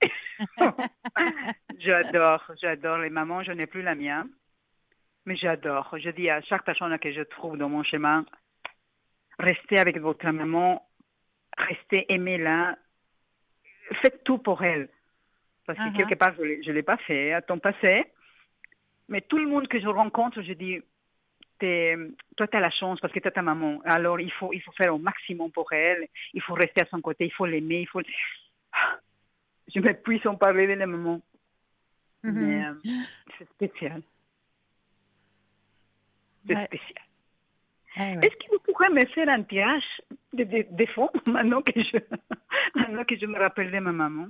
J'adore les mamans, je n'ai plus la mienne, mais j'adore. Je dis à chaque personne que je trouve dans mon chemin, restez avec votre maman, restez, aimez-la, faites tout pour elle. Parce que quelque Uhum. part, je ne l'ai pas fait à temps passé, mais tout le monde que je rencontre, je dis, toi, tu as la chance parce que tu as ta maman. Alors, il faut faire au maximum pour elle, il faut rester à son côté, il faut l'aimer, il faut... Je m'épuise en parler de la maman, mais Mhm. c'est spécial, c'est Ouais, spécial. ouais, ouais. Est-ce que vous pourrez me faire un tirage de fonds maintenant que je me rappelle de ma maman?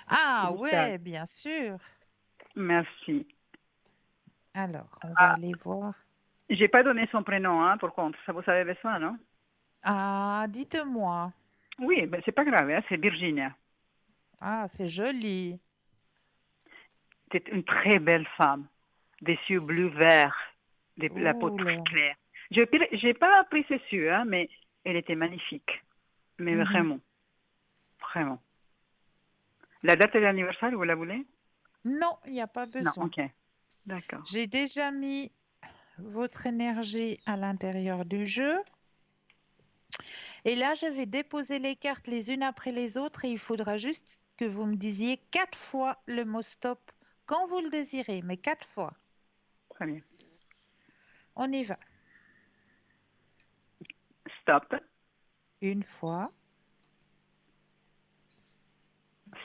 Ah Cristal, ouais, bien sûr. merci. Alors, on va Ah, aller voir. j'ai pas donné son prénom, hein, pour contre. Ça vous avez besoin, non? Ah, dites-moi. Oui, ben c'est pas grave, hein, c'est Virginia. Ah, c'est joli. C'est une très belle femme, des yeux bleu-vert, la peau Ouh très là. claire. J'ai pas pris ses yeux, hein, mais elle était magnifique. mais Mhm. vraiment, vraiment. La date de l'anniversaire, vous la voulez? Non, il n'y a pas Non, besoin. ok, d'accord. J'ai déjà mis votre énergie à l'intérieur du jeu. Et là, je vais déposer les cartes les unes après les autres et il faudra juste que vous me disiez 4 fois le mot stop quand vous le désirez, mais 4 fois. Très bien. On y va. Stop, 1 fois,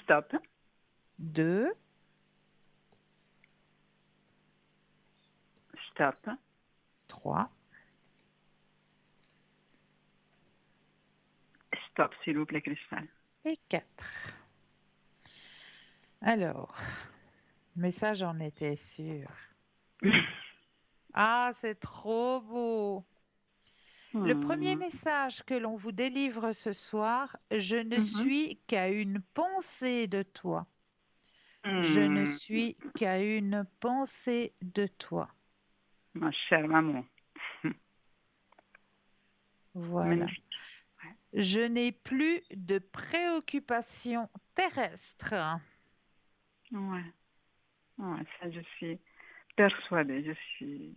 stop, 2, stop, 3, stop, s'il vous plaît, Cristal. et 4. Alors, mais ça, j'en étais sûre. Ah, c'est trop beau. Le premier Hmm. message que l'on vous délivre ce soir, je ne Mhm. suis qu'à une pensée de toi. Je ne Hmm. suis qu'à une pensée de toi. Ma chère maman. Voilà. Magnifique. Je n'ai plus de préoccupations terrestres. Ouais, ouais, ça, je suis persuadée, je suis.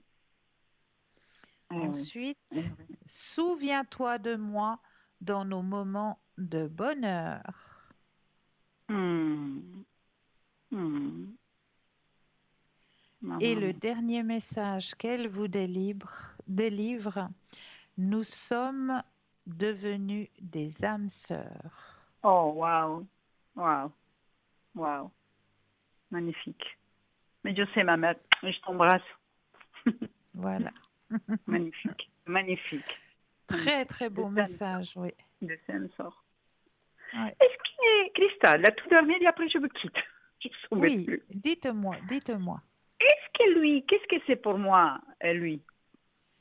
Eh oui, eh Ensuite, oui. souviens-toi de moi dans nos moments de bonheur. Hmm. Hmm. Ma Et le maman. dernier message qu'elle vous délivre, nous sommes devenus des âmes sœurs. Oh, waouh, waouh, waouh, magnifique. Mais je sais, ma mère, je t'embrasse. Voilà. Magnifique, magnifique, Très, magnifique. très De beau scène sort, message, oui. de scène sort. Ouais. Est-ce qu'il est Cristal, la toute dernière, et après je vous quitte. Je ne vous embête Oui, plus. dites-moi, dites-moi. Est-ce que lui, qu'est-ce que c'est pour moi, lui?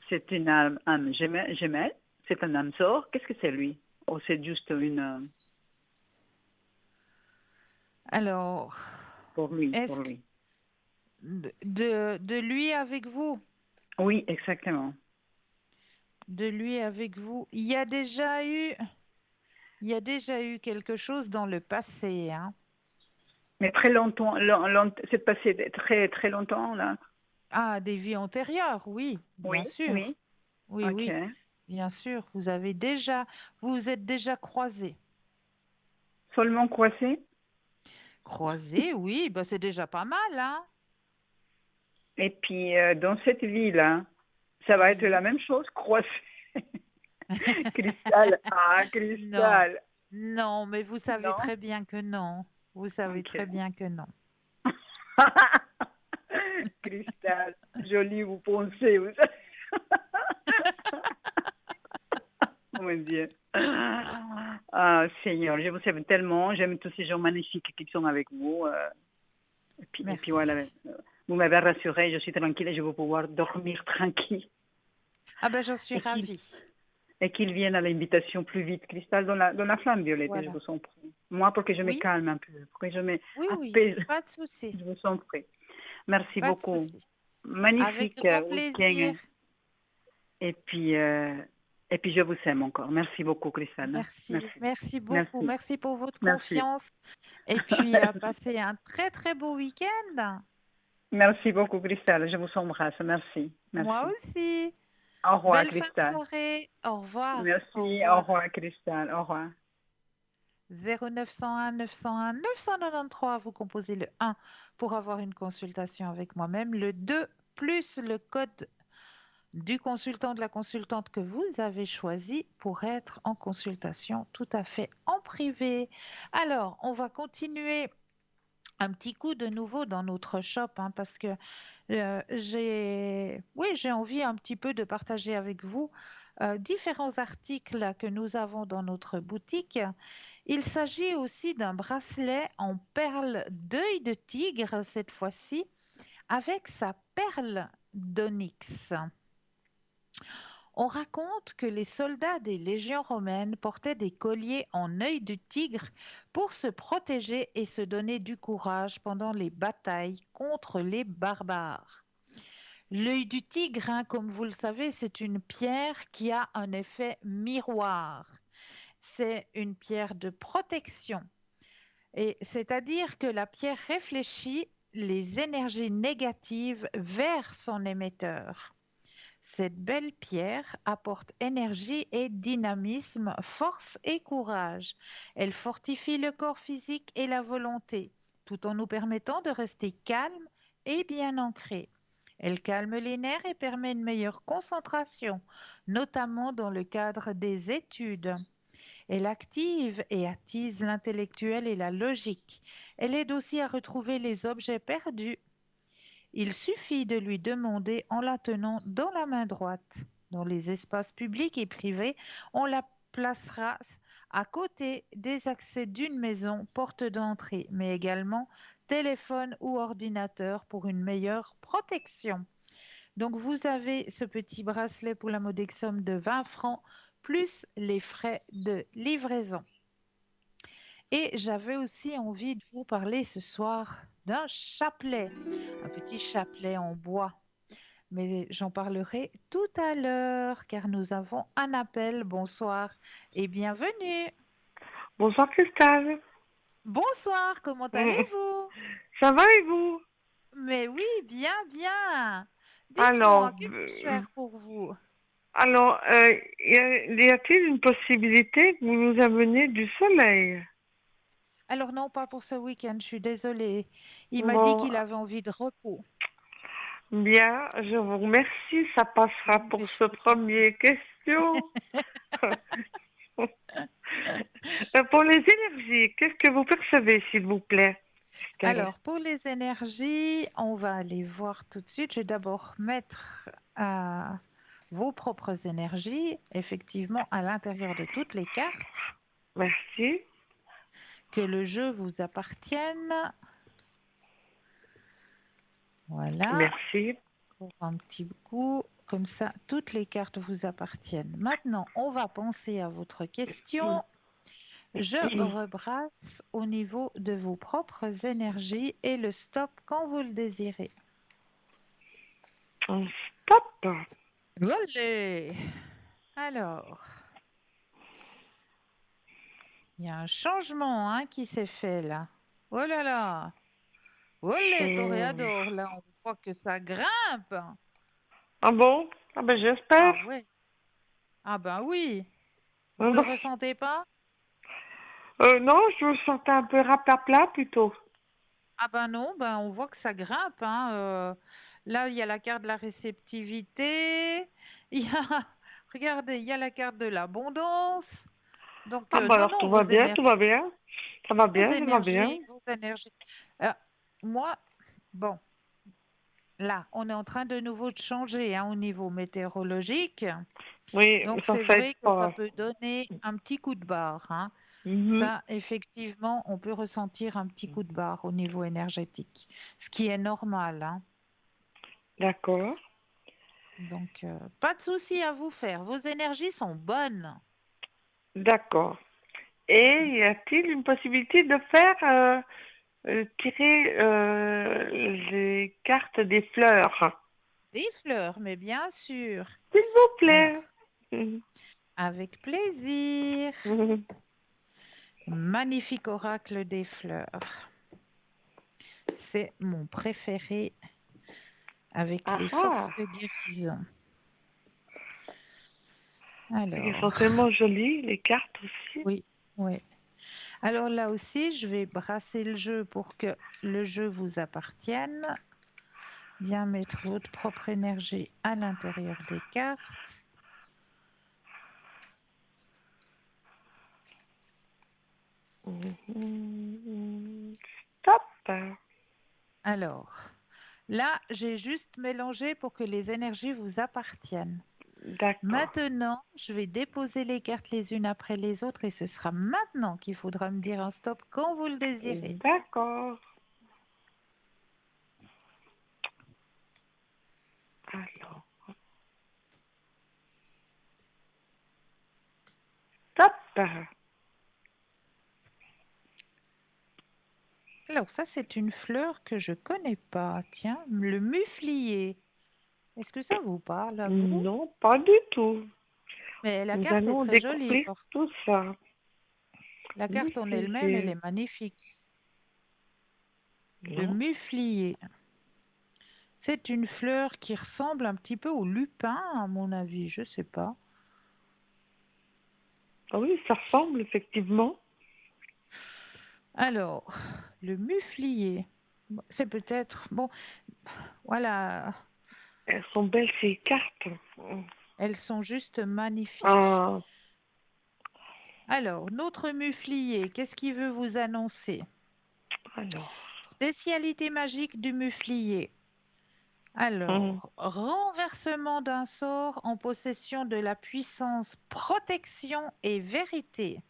C'est une âme gemelle? C'est un âme sort? Qu'est-ce que c'est lui? Ou c'est juste une. Alors, Pour lui, est-ce pour que lui. de lui avec vous, Oui, exactement. de lui avec vous, il y a déjà eu quelque chose dans le passé, hein. Mais très longtemps, c'est passé très, très longtemps, là. Ah, des vies antérieures, oui, Oui, bien sûr. oui. Oui, Ok. oui, bien sûr. Vous vous êtes déjà croisés. Seulement coincé. Croisés, oui, bah c'est déjà pas mal, hein. Et puis, dans cette vie-là, ça va être la Oui. même chose, coincé. Cristal. Ah, Non, Cristal. non, mais vous savez Non? très bien que non. Vous savez Ok. très bien que non. Cristal. Joli, vous pensez. Vous... Oh mon Dieu. Ah, Seigneur, je vous aime tellement. J'aime tous ces gens magnifiques qui sont avec vous. Et puis Merci. voilà, vous m'avez rassurée, je suis tranquille et je vais pouvoir dormir tranquille. Ah ben j'en suis Et qu'il ravie. et qu'il vienne à l'invitation plus vite, Cristal, dans la flamme violette, je Voilà. vous en prie. Moi, pour que je me Oui, calme un peu, pour que je me oui, oui, apaise, pas de souci, je vous en prie. Merci pas de beaucoup. souci. Avec Magnifique grand week-end. plaisir. Et puis, euh, et puis, je vous aime encore. Merci beaucoup, Cristal. Merci, Merci. merci beaucoup. Merci. Merci pour votre Merci. confiance. Et puis, passez un très, très beau week-end. Merci beaucoup, Cristal. Je vous embrasse. Merci. Moi Merci. aussi. Au revoir, Belle fin de Cristal. soirée. Au revoir. Au Merci. Au revoir. revoir, Cristal. Au revoir. 0901 901 993, vous composez le 1 pour avoir une consultation avec moi-même, le 2 plus le code du consultant, de la consultante que vous avez choisi pour être en consultation tout à fait en privé. Alors, on va continuer un petit coup de nouveau dans notre shop, hein, parce que j'ai envie un petit peu de partager avec vous différents articles que nous avons dans notre boutique. Il s'agit aussi d'un bracelet en perle d'œil de tigre cette fois-ci, avec sa perle d'onyx. On raconte que les soldats des légions romaines portaient des colliers en œil de tigre pour se protéger et se donner du courage pendant les batailles contre les barbares. L'œil du tigre, hein, comme vous le savez, c'est une pierre qui a un effet miroir. c'est une pierre de protection. Et c'est-à-dire que la pierre réfléchit les énergies négatives vers son émetteur. Cette belle pierre apporte énergie et dynamisme, force et courage. Elle fortifie le corps physique et la volonté, tout en nous permettant de rester calmes et bien ancrés. Elle calme les nerfs et permet une meilleure concentration, notamment dans le cadre des études. Elle active et attise l'intellectuel et la logique. Elle aide aussi à retrouver les objets perdus. Il suffit de lui demander en la tenant dans la main droite. Dans les espaces publics et privés, on la placera à côté des accès d'une maison, porte d'entrée, mais également téléphone ou ordinateur pour une meilleure protection. Donc vous avez ce petit bracelet pour la modique somme de 20 francs, plus les frais de livraison. Et j'avais aussi envie de vous parler ce soir d'un chapelet, un petit chapelet en bois. Mais j'en parlerai tout à l'heure car nous avons un appel. Bonsoir et bienvenue. Bonsoir Christelle. Bonsoir, comment allez-vous? Ça va et vous? Mais oui, bien, bien. Alors, Dites-moi, que puis-je faire pour vous? alors, y a-t-il une possibilité que vous nous ameniez du soleil? Alors non, pas pour ce week-end, je suis désolée. Il m'a dit Bon, qu'il avait envie de repos. bien, je vous remercie. Ça passera pour Mais je ce vous en prie. premier question. Pour les énergies, qu'est-ce que vous percevez, s'il vous plaît, Christelle? Alors, pour les énergies, on va aller voir tout de suite. Je vais d'abord mettre vos propres énergies, effectivement, à l'intérieur de toutes les cartes. Merci. Que le jeu vous appartienne. Voilà. Merci. Pour un petit coup, comme ça, toutes les cartes vous appartiennent. Maintenant, on va penser à votre question. Je rebrasse au niveau de vos propres énergies et le stop quand vous le désirez. Stop. Allez. Alors, il y a un changement qui s'est fait là. Oh là là. Olé, toréador, là, on voit que ça grimpe. Ah bon? Ah ben j'espère. Ah ouais. Ah ben oui. Ah Vous le bon. ressentez pas? Non, je me sentais un peu rapapla plutôt. Ah ben non, ben on voit que ça grimpe. Là, il y a la carte de la réceptivité. Il y a, regardez, il y a la carte de l'abondance. Donc Ah bah non, alors tout non, va bien, tout va bien. Ça va vos bien, ça va bien. énergies, vos énergies. Euh, moi, bon, là, on est en train de nouveau de changer au niveau météorologique. Oui, Donc ça c'est fait vrai que ça pas. peut donner un petit coup de barre. Mhm. Ça, effectivement, on peut ressentir un petit coup de barre au niveau énergétique, ce qui est normal. D'accord, Donc, pas de souci à vous faire. Vos énergies sont bonnes. d'accord. Et y a-t-il une possibilité de faire tirer les cartes des fleurs? Des fleurs, mais bien sûr. S'il vous Alors, plaît. Mhm. avec plaisir. Mhm. Magnifique oracle des fleurs. C'est mon préféré avec Ah les ah, forces de guérison. ils sont Alors, tellement jolies, les cartes aussi. oui, oui. Alors là aussi, je vais brasser le jeu pour que le jeu vous appartienne. Bien mettre votre propre énergie à l'intérieur des cartes. Mhm. Stop. Alors, là, j'ai juste mélangé pour que les énergies vous appartiennent. D'accord. Maintenant, je vais déposer les cartes les unes après les autres et ce sera maintenant qu'il faudra me dire un stop quand vous le désirez. D'accord. Alors, stop. Alors ça, c'est une fleur que je connais pas. Tiens, le muflier. Est-ce que ça vous parle à vous? Non, pas du tout. Mais la Nous carte est allons très jolie. découvrir tout ça. La carte en elle-même, elle Muflier. est magnifique. Le Non. muflier. C'est une fleur qui ressemble un petit peu au lupin, à mon avis, je sais pas. Ah oui, ça ressemble effectivement. Alors, le muflier, c'est peut-être... Bon, voilà, Elles sont belles ces cartes. elles sont juste magnifiques. Ah, Alors, notre muflier, qu'est-ce qu'il veut vous annoncer? alors. Spécialité magique du muflier. Hum, Alors, renversement d'un sort en possession de la puissance protection et vérité.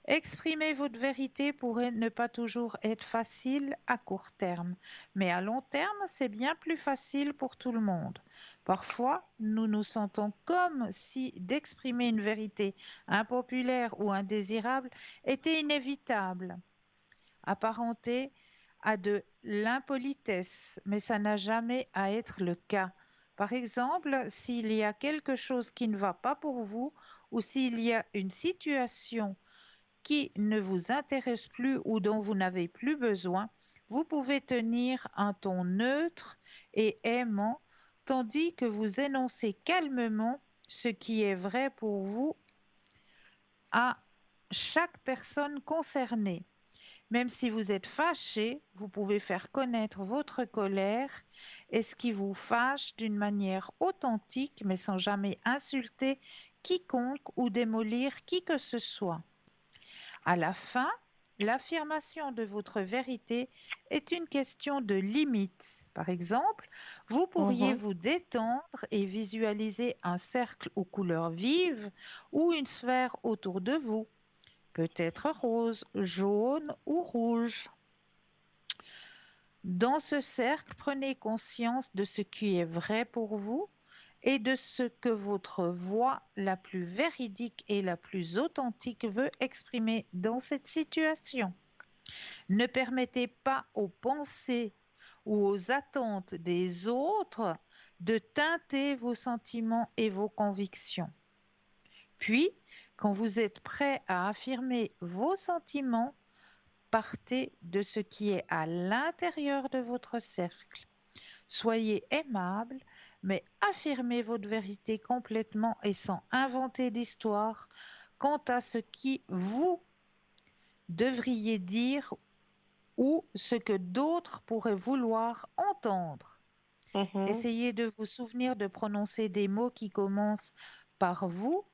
Exprimer votre vérité pourrait ne pas toujours être facile à court terme, mais à long terme, c'est bien plus facile pour tout le monde. Parfois, nous nous sentons comme si d'exprimer une vérité impopulaire ou indésirable était inévitable, apparenté à de l'impolitesse, mais ça n'a jamais à être le cas. Par exemple, s'il y a quelque chose qui ne va pas pour vous ou s'il y a une situation qui ne vous intéresse plus ou dont vous n'avez plus besoin, vous pouvez tenir un ton neutre et aimant, tandis que vous énoncez calmement ce qui est vrai pour vous à chaque personne concernée. Même si vous êtes fâché, vous pouvez faire connaître votre colère et ce qui vous fâche d'une manière authentique, mais sans jamais insulter quiconque ou démolir qui que ce soit. À la fin, l'affirmation de votre vérité est une question de limite. Par exemple, vous pourriez mhm. vous détendre et visualiser un cercle aux couleurs vives ou une sphère autour de vous, peut-être rose, jaune ou rouge. Dans ce cercle, prenez conscience de ce qui est vrai pour vous et de ce que votre voix la plus véridique et la plus authentique veut exprimer dans cette situation. Ne permettez pas aux pensées ou aux attentes des autres de teinter vos sentiments et vos convictions. Puis, quand vous êtes prêt à affirmer vos sentiments, partez de ce qui est à l'intérieur de votre cercle. Soyez aimable, mais affirmez votre vérité complètement et sans inventer d'histoire quant à ce qui vous devriez dire ou ce que d'autres pourraient vouloir entendre. Mhm. Essayez de vous souvenir de prononcer des mots qui commencent par vous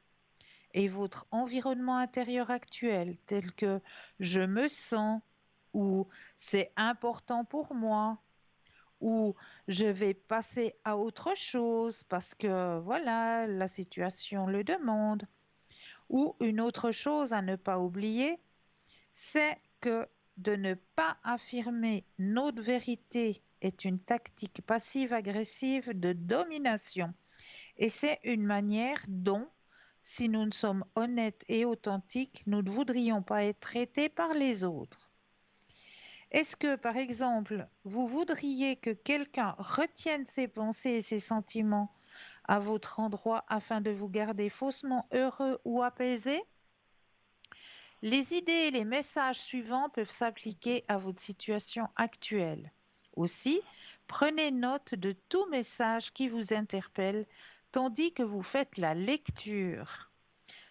et votre environnement intérieur actuel, tels que je me sens ou c'est important pour moi ou je vais passer à autre chose parce que voilà, la situation le demande. Ou une autre chose à ne pas oublier, c'est que de ne pas affirmer notre vérité est une tactique passive-agressive de domination. Et c'est une manière dont, si nous ne sommes honnêtes et authentiques, nous ne voudrions pas être traités par les autres. Est-ce que, par exemple, vous voudriez que quelqu'un retienne ses pensées et ses sentiments à votre endroit afin de vous garder faussement heureux ou apaisé? Les idées et les messages suivants peuvent s'appliquer à votre situation actuelle. Aussi, prenez note de tout message qui vous interpelle tandis que vous faites la lecture.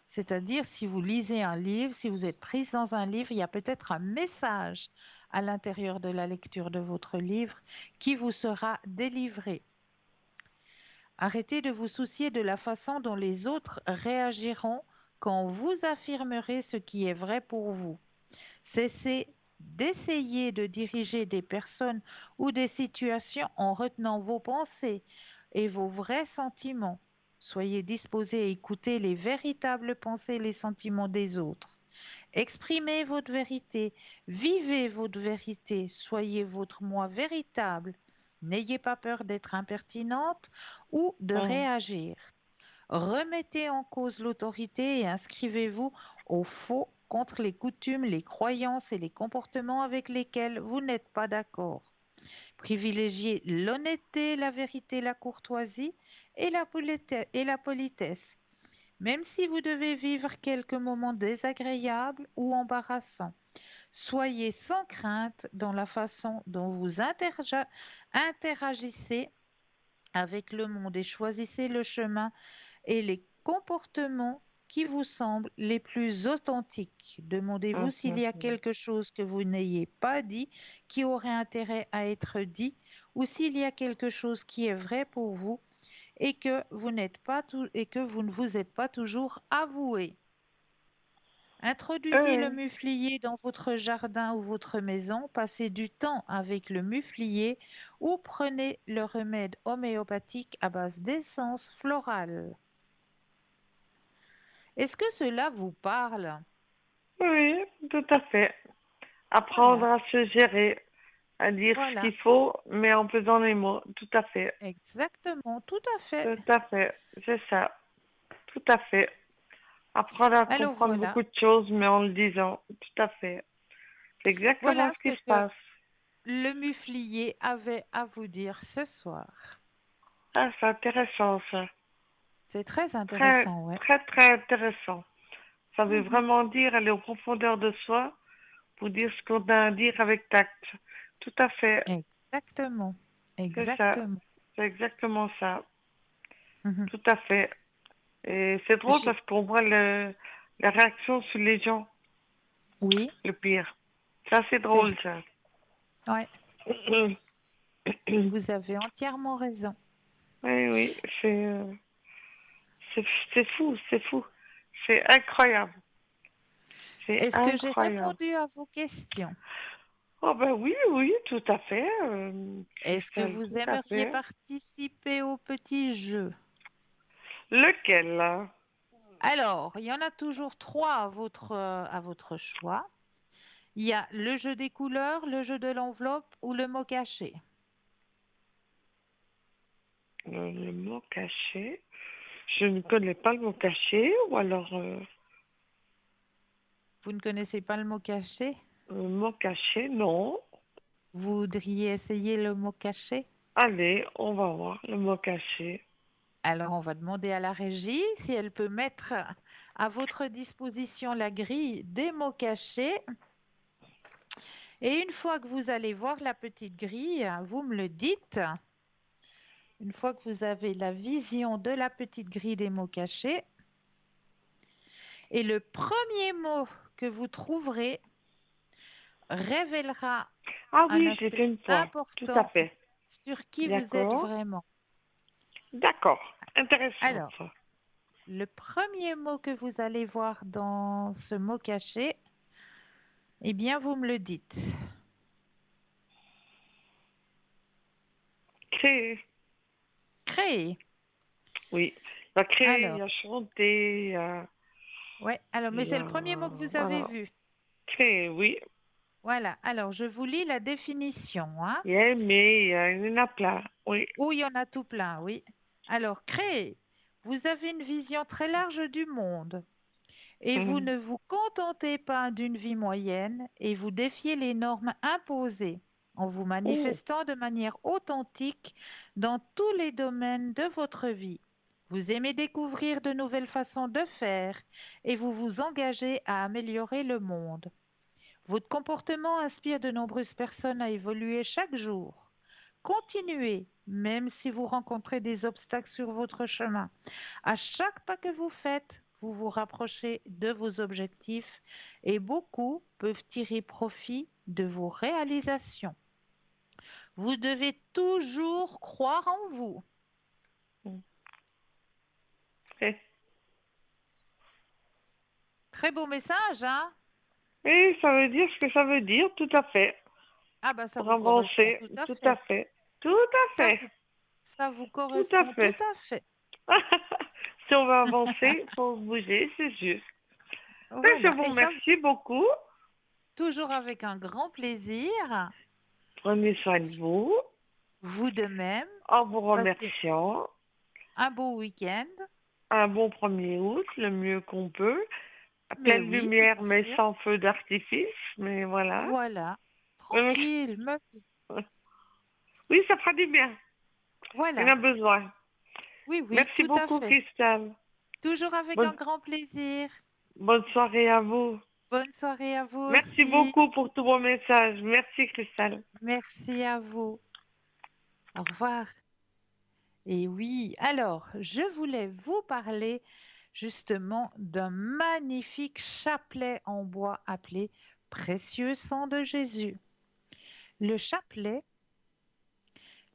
C'est-à-dire, si vous lisez un livre, si vous êtes prise dans un livre, il y a peut-être un message à l'intérieur de la lecture de votre livre qui vous sera délivré. Arrêtez de vous soucier de la façon dont les autres réagiront quand vous affirmerez ce qui est vrai pour vous. Cessez d'essayer de diriger des personnes ou des situations en retenant vos pensées et vos vrais sentiments. Soyez disposé à écouter les véritables pensées et les sentiments des autres. Exprimez votre vérité, vivez votre vérité, soyez votre moi véritable. N'ayez pas peur d'être impertinente ou de Mhm. réagir. Remettez en cause l'autorité et inscrivez-vous au faux contre les coutumes, les croyances et les comportements avec lesquels vous n'êtes pas d'accord. Privilégiez l'honnêteté, la vérité, la courtoisie et la politesse. même si vous devez vivre quelques moments désagréables ou embarrassants. Soyez sans crainte dans la façon dont vous interagissez avec le monde et choisissez le chemin et les comportements qui vous semblent les plus authentiques. Demandez-vous s'il y a Mhm. quelque chose que vous n'ayez pas dit qui aurait intérêt à être dit ou s'il y a quelque chose qui est vrai pour vous et que vous ne vous êtes pas toujours avoué. Introduisez le Oui, muflier dans votre jardin ou votre maison, passez du temps avec le muflier ou prenez le remède homéopathique à base d'essence florale. Est-ce que cela vous parle? oui, tout à fait. Apprendre Voilà, à se gérer, à dire ce voilà, qu'il faut, mais en pesant les mots. Tout à fait. exactement, tout à fait. Tout à fait. C'est ça. Tout à fait. Apprendre à Alors comprendre voilà, beaucoup de choses, mais en le disant. Tout à fait. C'est exactement voilà ce ce qui se que passe. le muflier avait à vous dire ce soir. Ah, c'est intéressant, ça. C'est très Très, intéressant, ouais. très, très intéressant. Ça veut Mhm. vraiment dire aller aux profondeurs de soi pour dire ce qu'on a à dire avec tact. Tout à fait. Exactement, C'est ça. exactement. C'est exactement ça. Mhm. Tout à fait. Et c'est drôle J'ai- parce qu'on voit la réaction sur les gens, Oui, le pire. Ça, c'est c'est drôle, ça. ouais, vous avez entièrement raison. Oui, oui, c'est, c'est fou, c'est fou. C'est incroyable. C'est Est-ce que j'ai incroyable. répondu à vos questions? Oh ben oui, oui, tout à fait, Est-ce que Christelle, vous tout à aimeriez fait. participer au petit jeu? Lequel, là? Alors, il y en a toujours trois à votre choix. Il y a le jeu des couleurs, le jeu de l'enveloppe ou le mot caché. Le mot caché. Je ne connais pas le mot caché, ou alors Vous ne connaissez pas le mot caché? le mot caché, non. Vous voudriez essayer le mot caché? Allez, on va voir le mot caché. Alors, on va demander à la régie si elle peut mettre à votre disposition la grille des mots cachés. Et une fois que vous allez voir la petite grille, vous me le dites. Une fois que vous avez la vision de la petite grille des mots cachés, et le premier mot que vous trouverez révélera Ah un oui, j'ai aspect fait une fois. Tout à important fait. sur qui vous êtes D'accord. vraiment. D'accord. Intéressant, Alors, ça. le premier mot que vous allez voir dans ce mot caché, eh bien, vous me le dites. Créer. Créer. Oui. Il y a créer, il Alors, y a chanter, ouais, alors, mais il y c'est a... le premier mot que vous avez Voilà. vu. Créer, oui. Voilà, alors je vous lis la définition, hein. Il y a aimer, il y en a plein. Oui. Oh, il y en a tout plein, oui. Alors, créer. Vous avez une vision très large du monde et vous Mhm. ne vous contentez pas d'une vie moyenne et vous défiez les normes imposées en vous Oh. manifestant de manière authentique dans tous les domaines de votre vie. Vous aimez découvrir de nouvelles façons de faire et vous vous engagez à améliorer le monde. Votre comportement inspire de nombreuses personnes à évoluer chaque jour. Continuez, même si vous rencontrez des obstacles sur votre chemin. À chaque pas que vous faites, vous vous rapprochez de vos objectifs et beaucoup peuvent tirer profit de vos réalisations. Vous devez toujours croire en vous. Eh. Très beau message, hein? Et ça veut dire ce que ça veut dire, tout à fait. Ah ben ça Pour vous correspond avancer, tout à tout à fait. fait. Tout à Ça fait. vous, ça vous Tout à correspond tout fait. à fait. Si on veut avancer, il faut bouger, c'est juste. Mais je Voilà. vous Et ça, remercie beaucoup. toujours avec un grand plaisir. Prenez soin de vous. Vous de même. En vous Passez remerciant. un beau week-end. Un bon 1er août, le mieux qu'on peut. À Mais pleine oui, bien lumière, mais sûr. sans feu d'artifice. Mais voilà. Voilà. Euh, Tranquille, Oui, ça fera du bien. On voilà. a besoin. Oui, oui, Merci tout à beaucoup, fait. Christelle. Toujours avec un Bonne, grand plaisir. bonne soirée à vous. Bonne soirée à vous Merci aussi. beaucoup pour tous vos messages. Merci, Christelle. Merci à vous. Au revoir. Et oui, alors, je voulais vous parler justement d'un magnifique chapelet en bois appelé Précieux sang de Jésus. Le chapelet,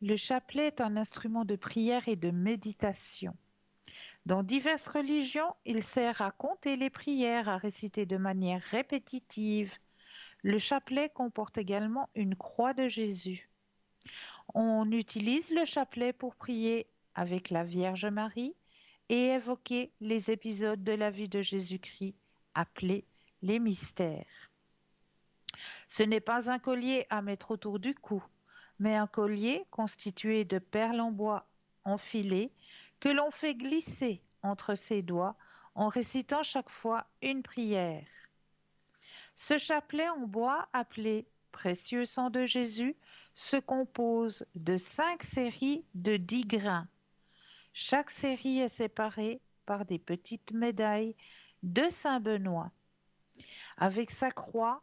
le chapelet est un instrument de prière et de méditation. Dans diverses religions, il sert à compter les prières, à réciter de manière répétitive. Le chapelet comporte également une croix de Jésus. On utilise le chapelet pour prier avec la Vierge Marie et évoquer les épisodes de la vie de Jésus-Christ appelés les mystères. Ce n'est pas un collier à mettre autour du cou, mais un collier constitué de perles en bois enfilées que l'on fait glisser entre ses doigts en récitant chaque fois une prière. Ce chapelet en bois appelé Précieux sang de Jésus se compose de 5 séries de 10 grains. Chaque série est séparée par des petites médailles de Saint Benoît, avec sa croix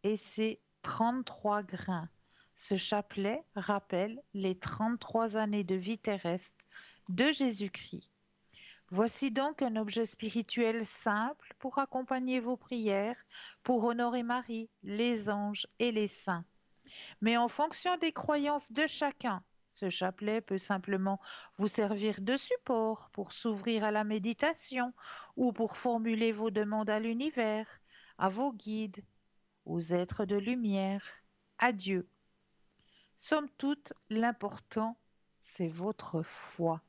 et ses 33 grains. Ce chapelet rappelle les 33 années de vie terrestre de Jésus-Christ. Voici donc un objet spirituel simple pour accompagner vos prières, pour honorer Marie, les anges et les saints. Mais en fonction des croyances de chacun, ce chapelet peut simplement vous servir de support pour s'ouvrir à la méditation ou pour formuler vos demandes à l'univers, à vos guides, aux êtres de lumière, à Dieu. Somme toute, l'important, c'est votre foi.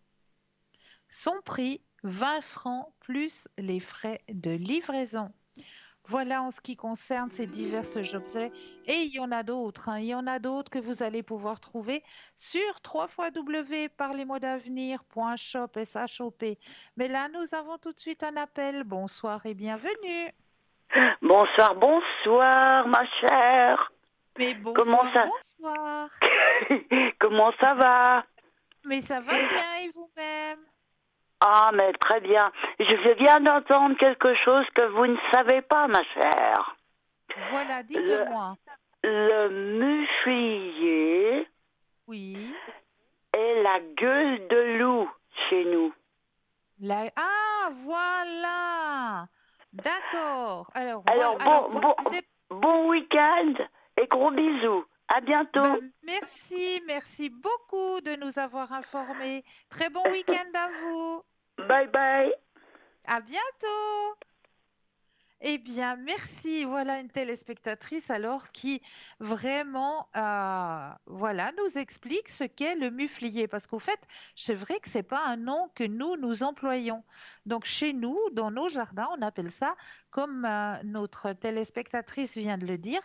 Son prix, 20 francs plus les frais de livraison. Voilà en ce qui concerne ces divers objets. Et il y en a d'autres. Il y en a d'autres que vous allez pouvoir trouver sur www.parlesmoisdavenir.shop. Mais là, nous avons tout de suite un appel. Bonsoir et bienvenue. Bonsoir, bonsoir, ma chère. Mais Comment bonsoir, ça bonsoir. Comment ça va? Mais ça va bien et vous-même? Ah, mais très bien. Je viens d'entendre quelque chose que vous ne savez pas, ma chère. Voilà, Le, dites-moi. le muflier Oui. est la gueule de loup chez nous. Ah, voilà. D'accord. Alors, voilà. Alors, bon week-end et gros bisous. À bientôt. Merci beaucoup de nous avoir informés. Très bon week-end à vous. Bye bye. À bientôt. Eh bien, merci. Voilà une téléspectatrice alors qui vraiment, voilà, nous explique ce qu'est le muflier. Parce qu'au fait, c'est vrai que c'est pas un nom que nous employons. Donc, chez nous, dans nos jardins, on appelle ça, comme notre téléspectatrice vient de le dire,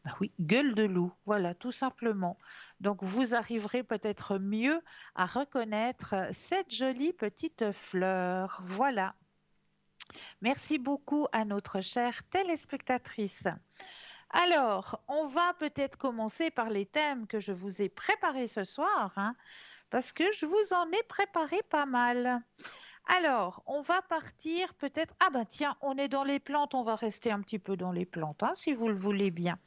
bah oui, gueule de loup. Voilà, tout simplement. Donc, vous arriverez peut-être mieux à reconnaître cette jolie petite fleur. Voilà. Merci beaucoup à notre chère téléspectatrice. Alors, on va peut-être commencer par les thèmes que je vous ai préparés ce soir, parce que je vous en ai préparé pas mal. Alors, on va partir peut-être... Ah ben tiens, on est dans les plantes, on va rester un petit peu dans les plantes, si vous le voulez bien.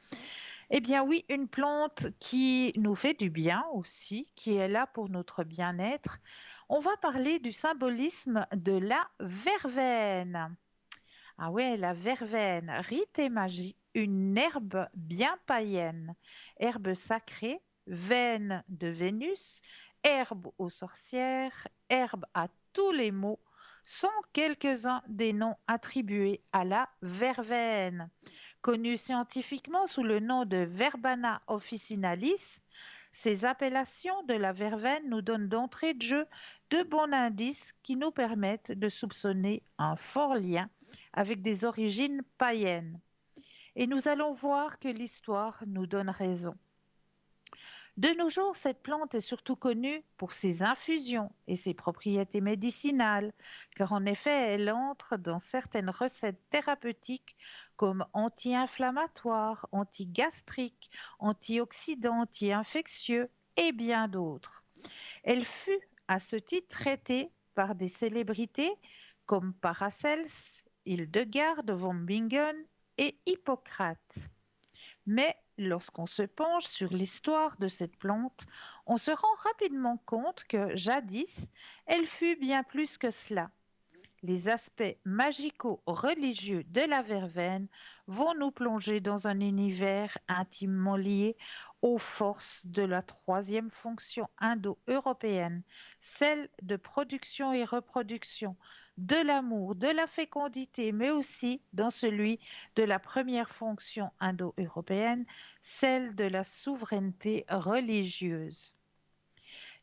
Eh bien oui, une plante qui nous fait du bien aussi, qui est là pour notre bien-être. On va parler du symbolisme de la verveine. Ah ouais, la verveine, rite et magie, une herbe bien païenne, herbe sacrée, veine de Vénus, herbe aux sorcières, herbe à tous les maux, sont quelques-uns des noms attribués à la verveine. Connue scientifiquement sous le nom de Verbana officinalis, ces appellations de la verveine nous donnent d'entrée de jeu de bons indices qui nous permettent de soupçonner un fort lien avec des origines païennes. Et nous allons voir que l'histoire nous donne raison. De nos jours, cette plante est surtout connue pour ses infusions et ses propriétés médicinales, car en effet, elle entre dans certaines recettes thérapeutiques comme anti-inflammatoires, anti-gastriques, antioxydants, anti-infectieux et bien d'autres. Elle fut à ce titre traitée par des célébrités comme Paracels, Hildegarde von Bingen et Hippocrate. Mais lorsqu'on se penche sur l'histoire de cette plante, on se rend rapidement compte que jadis, elle fut bien plus que cela. Les aspects magico-religieux de la verveine vont nous plonger dans un univers intimement lié aux forces de la troisième fonction indo-européenne, celle de production et reproduction, de l'amour, de la fécondité, mais aussi dans celui de la première fonction indo-européenne, celle de la souveraineté religieuse.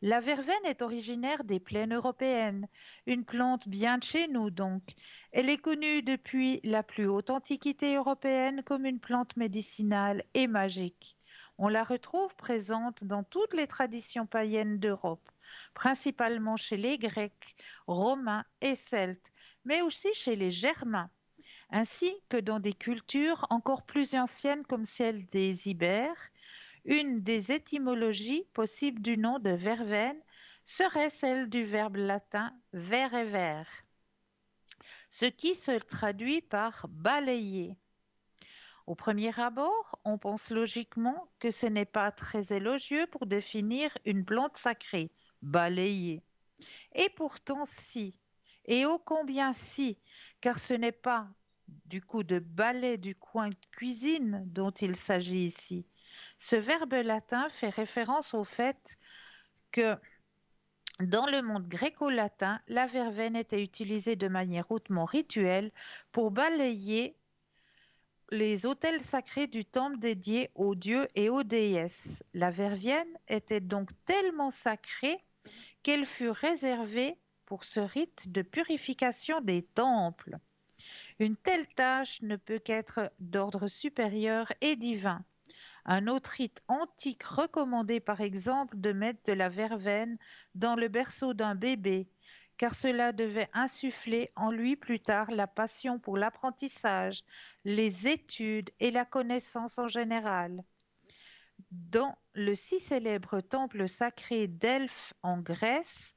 La verveine est originaire des plaines européennes, une plante bien de chez nous donc. Elle est connue depuis la plus haute antiquité européenne comme une plante médicinale et magique. On la retrouve présente dans toutes les traditions païennes d'Europe, principalement chez les Grecs, Romains et Celtes, mais aussi chez les Germains, ainsi que dans des cultures encore plus anciennes comme celle des Ibères. Une des étymologies possibles du nom de verveine serait celle du verbe latin verrever, ce qui se traduit par balayer. Au premier abord, on pense logiquement que ce n'est pas très élogieux pour définir une plante sacrée, balayer. Et pourtant si, et ô combien si, car ce n'est pas du coup de balai du coin de cuisine dont il s'agit ici. Ce verbe latin fait référence au fait que dans le monde gréco-latin, la verveine était utilisée de manière hautement rituelle pour balayer les autels sacrés du temple dédié aux dieux et aux déesses. La verveine était donc tellement sacrée qu'elle fut réservée pour ce rite de purification des temples. Une telle tâche ne peut qu'être d'ordre supérieur et divin. Un autre rite antique recommandait par exemple de mettre de la verveine dans le berceau d'un bébé, car cela devait insuffler en lui plus tard la passion pour l'apprentissage, les études et la connaissance en général. Dans le si célèbre temple sacré d'Elphes en Grèce,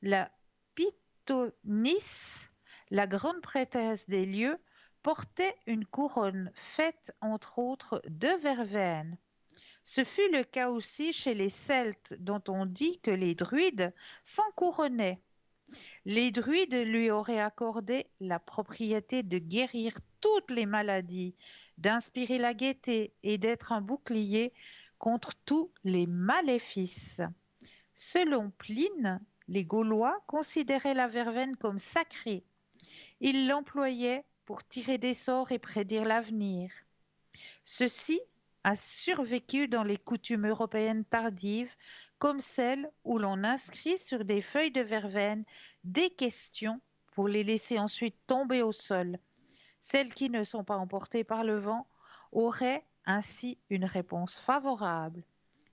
la Pythonisse, la grande prêtresse des lieux, portait une couronne faite entre autres de verveine. Ce fut le cas aussi chez les Celtes, dont on dit que les druides s'en couronnaient. Les druides lui auraient accordé la propriété de guérir toutes les maladies, d'inspirer la gaieté et d'être un bouclier contre tous les maléfices. Selon Pline, les Gaulois considéraient la verveine comme sacrée. Ils l'employaient pour tirer des sorts et prédire l'avenir. Ceci a survécu dans les coutumes européennes tardives, comme celle où l'on inscrit sur des feuilles de verveine des questions pour les laisser ensuite tomber au sol. Celles qui ne sont pas emportées par le vent auraient ainsi une réponse favorable.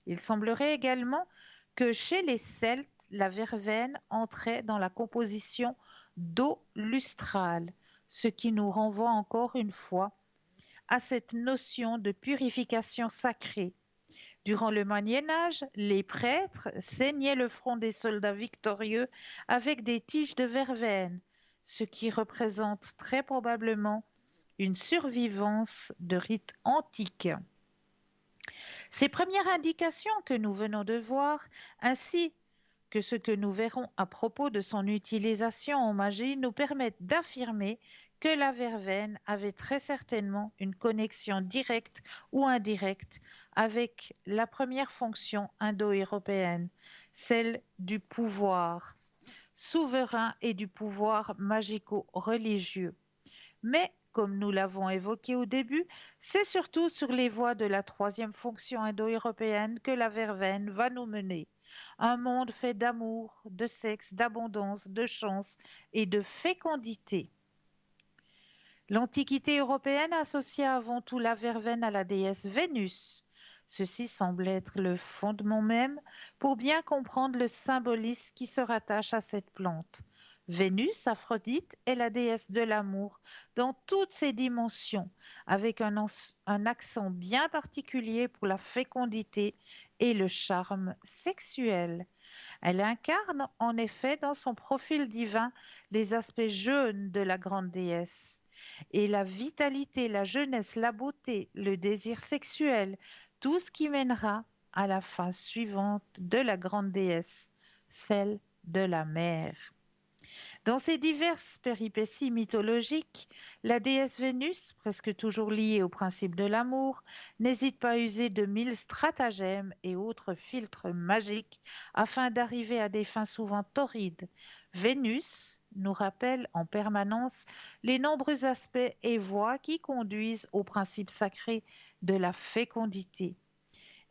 Il semblerait également que chez les Celtes, la verveine entrait dans la composition d'eau lustrale, ce qui nous renvoie encore une fois à cette notion de purification sacrée. Durant le Moyen Âge, les prêtres saignaient le front des soldats victorieux avec des tiges de verveine, ce qui représente très probablement une survivance de rites antiques. Ces premières indications que nous venons de voir, ainsi que ce que nous verrons à propos de son utilisation en magie, nous permettent d'affirmer que la verveine avait très certainement une connexion directe ou indirecte avec la première fonction indo-européenne, celle du pouvoir souverain et du pouvoir magico-religieux. Mais, comme nous l'avons évoqué au début, c'est surtout sur les voies de la troisième fonction indo-européenne que la verveine va nous mener. Un monde fait d'amour, de sexe, d'abondance, de chance et de fécondité. L'Antiquité européenne associa avant tout la verveine à la déesse Vénus. Ceci semble être le fondement même pour bien comprendre le symbolisme qui se rattache à cette plante. Vénus, Aphrodite, est la déesse de l'amour dans toutes ses dimensions, avec un accent bien particulier pour la fécondité et le charme sexuel. Elle incarne en effet dans son profil divin les aspects jeunes de la grande déesse. Et la vitalité, la jeunesse, la beauté, le désir sexuel, tout ce qui mènera à la phase suivante de la grande déesse, celle de la mère. Dans ces diverses péripéties mythologiques, la déesse Vénus, presque toujours liée au principe de l'amour, n'hésite pas à user de mille stratagèmes et autres filtres magiques afin d'arriver à des fins souvent torrides. Vénus nous rappelle en permanence les nombreux aspects et voies qui conduisent au principe sacré de la fécondité.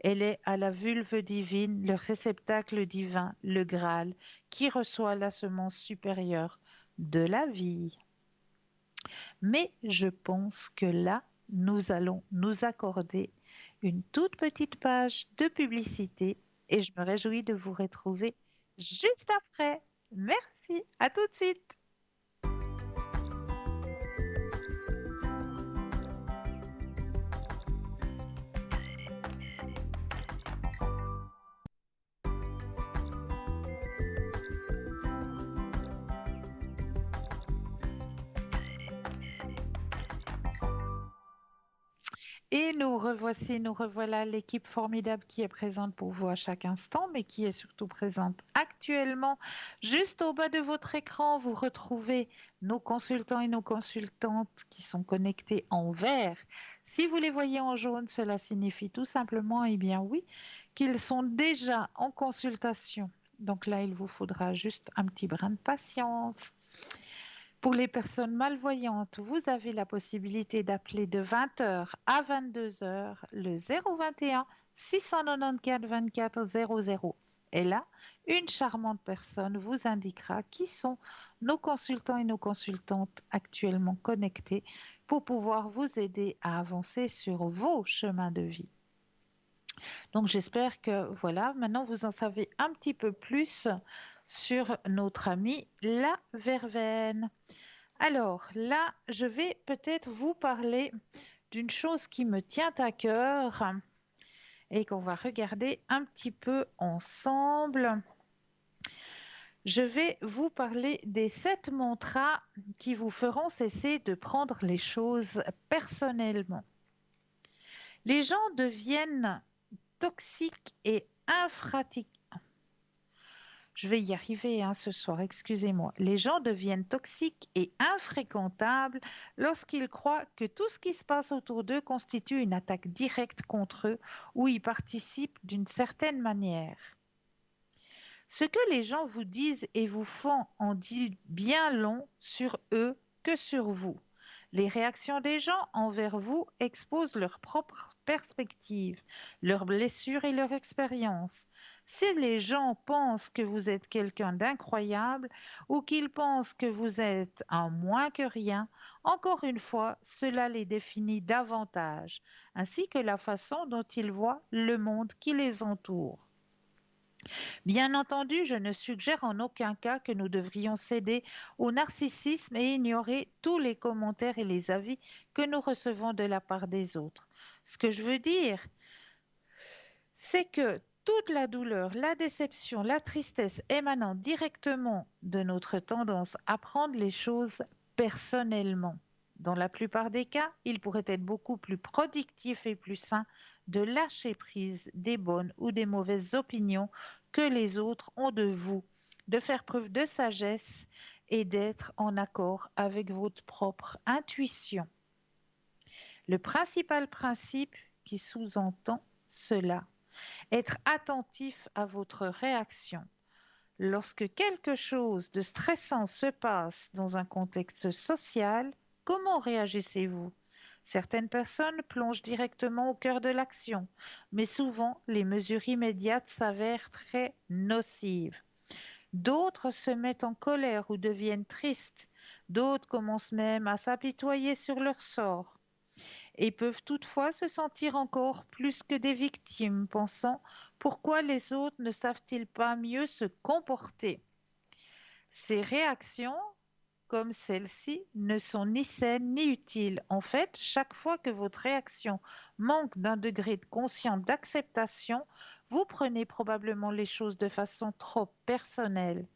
Elle est à la vulve divine, le réceptacle divin, le Graal, qui reçoit la semence supérieure de la vie. Mais je pense que là, nous allons nous accorder une toute petite page de publicité et je me réjouis de vous retrouver juste après. Merci, à tout de suite. Et nous revoici, nous revoilà l'équipe formidable qui est présente pour vous à chaque instant, mais qui est surtout présente actuellement. Juste au bas de votre écran, vous retrouvez nos consultants et nos consultantes qui sont connectés en vert. Si vous les voyez en jaune, cela signifie tout simplement, eh bien oui, qu'ils sont déjà en consultation. Donc là, il vous faudra juste un petit brin de patience. Pour les personnes malvoyantes, vous avez la possibilité d'appeler de 20h à 22h le 021 694 24 00. Et là, une charmante personne vous indiquera qui sont nos consultants et nos consultantes actuellement connectés pour pouvoir vous aider à avancer sur vos chemins de vie. Donc j'espère que voilà, maintenant vous en savez un petit peu plus sur notre amie la verveine. Alors là, je vais peut-être vous parler d'une chose qui me tient à cœur et qu'on va regarder un petit peu ensemble. Je vais vous parler des 7 mantras qui vous feront cesser de prendre les choses personnellement. Les gens deviennent toxiques et infratiques. Je vais y arriver ce soir, excusez-moi. Les gens deviennent toxiques et infréquentables lorsqu'ils croient que tout ce qui se passe autour d'eux constitue une attaque directe contre eux ou y participent d'une certaine manière. Ce que les gens vous disent et vous font en dit bien long sur eux que sur vous. Les réactions des gens envers vous exposent leurs propres perspectives, leurs blessures et leur expérience. Si les gens pensent que vous êtes quelqu'un d'incroyable ou qu'ils pensent que vous êtes un moins que rien, encore une fois, cela les définit davantage, ainsi que la façon dont ils voient le monde qui les entoure. Bien entendu, je ne suggère en aucun cas que nous devrions céder au narcissisme et ignorer tous les commentaires et les avis que nous recevons de la part des autres. Ce que je veux dire, c'est que toute la douleur, la déception, la tristesse émanant directement de notre tendance à prendre les choses personnellement. Dans la plupart des cas, il pourrait être beaucoup plus productif et plus sain de lâcher prise des bonnes ou des mauvaises opinions que les autres ont de vous, de faire preuve de sagesse et d'être en accord avec votre propre intuition. Le principal principe qui sous-entend cela, être attentif à votre réaction. Lorsque quelque chose de stressant se passe dans un contexte social, comment réagissez-vous? Certaines personnes plongent directement au cœur de l'action, mais souvent les mesures immédiates s'avèrent très nocives. D'autres se mettent en colère ou deviennent tristes, d'autres commencent même à s'apitoyer sur leur sort et peuvent toutefois se sentir encore plus que des victimes, pensant pourquoi les autres ne savent-ils pas mieux se comporter. Ces réactions comme celle-ci ne sont ni saines ni utiles. En fait, chaque fois que votre réaction manque d'un degré de conscience d'acceptation, Vous prenez probablement les choses de façon trop personnelle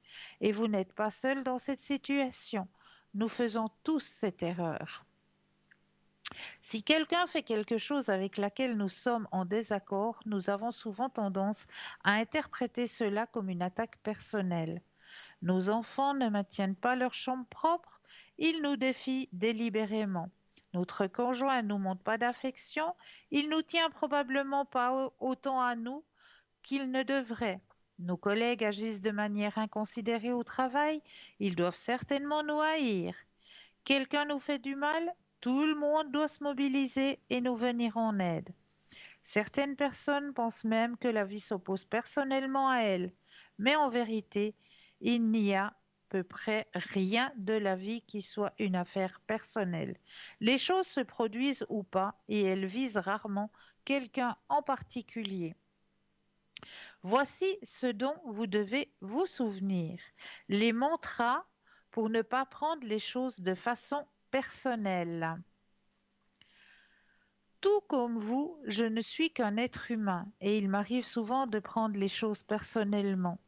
et vous n'êtes pas seul dans cette situation. Nous faisons tous cette erreur. Si quelqu'un fait quelque chose avec laquelle nous sommes en désaccord, nous avons souvent tendance à interpréter cela comme une attaque personnelle. Nos enfants ne maintiennent pas leur chambre propre, ils nous défient délibérément. Notre conjoint ne nous montre pas d'affection, il nous tient probablement pas autant à nous qu'il ne devrait. Nos collègues agissent de manière inconsidérée au travail, ils doivent certainement nous haïr. Quelqu'un nous fait du mal, tout le monde doit se mobiliser et nous venir en aide. Certaines personnes pensent même que la vie s'oppose personnellement à elles, mais en vérité, il n'y a à peu près rien de la vie qui soit une affaire personnelle. Les choses se produisent ou pas et elles visent rarement quelqu'un en particulier. Voici ce dont vous devez vous souvenir. Les mantras pour ne pas prendre les choses de façon personnelle. Tout comme vous, je ne suis qu'un être humain et il m'arrive souvent de prendre les choses personnellement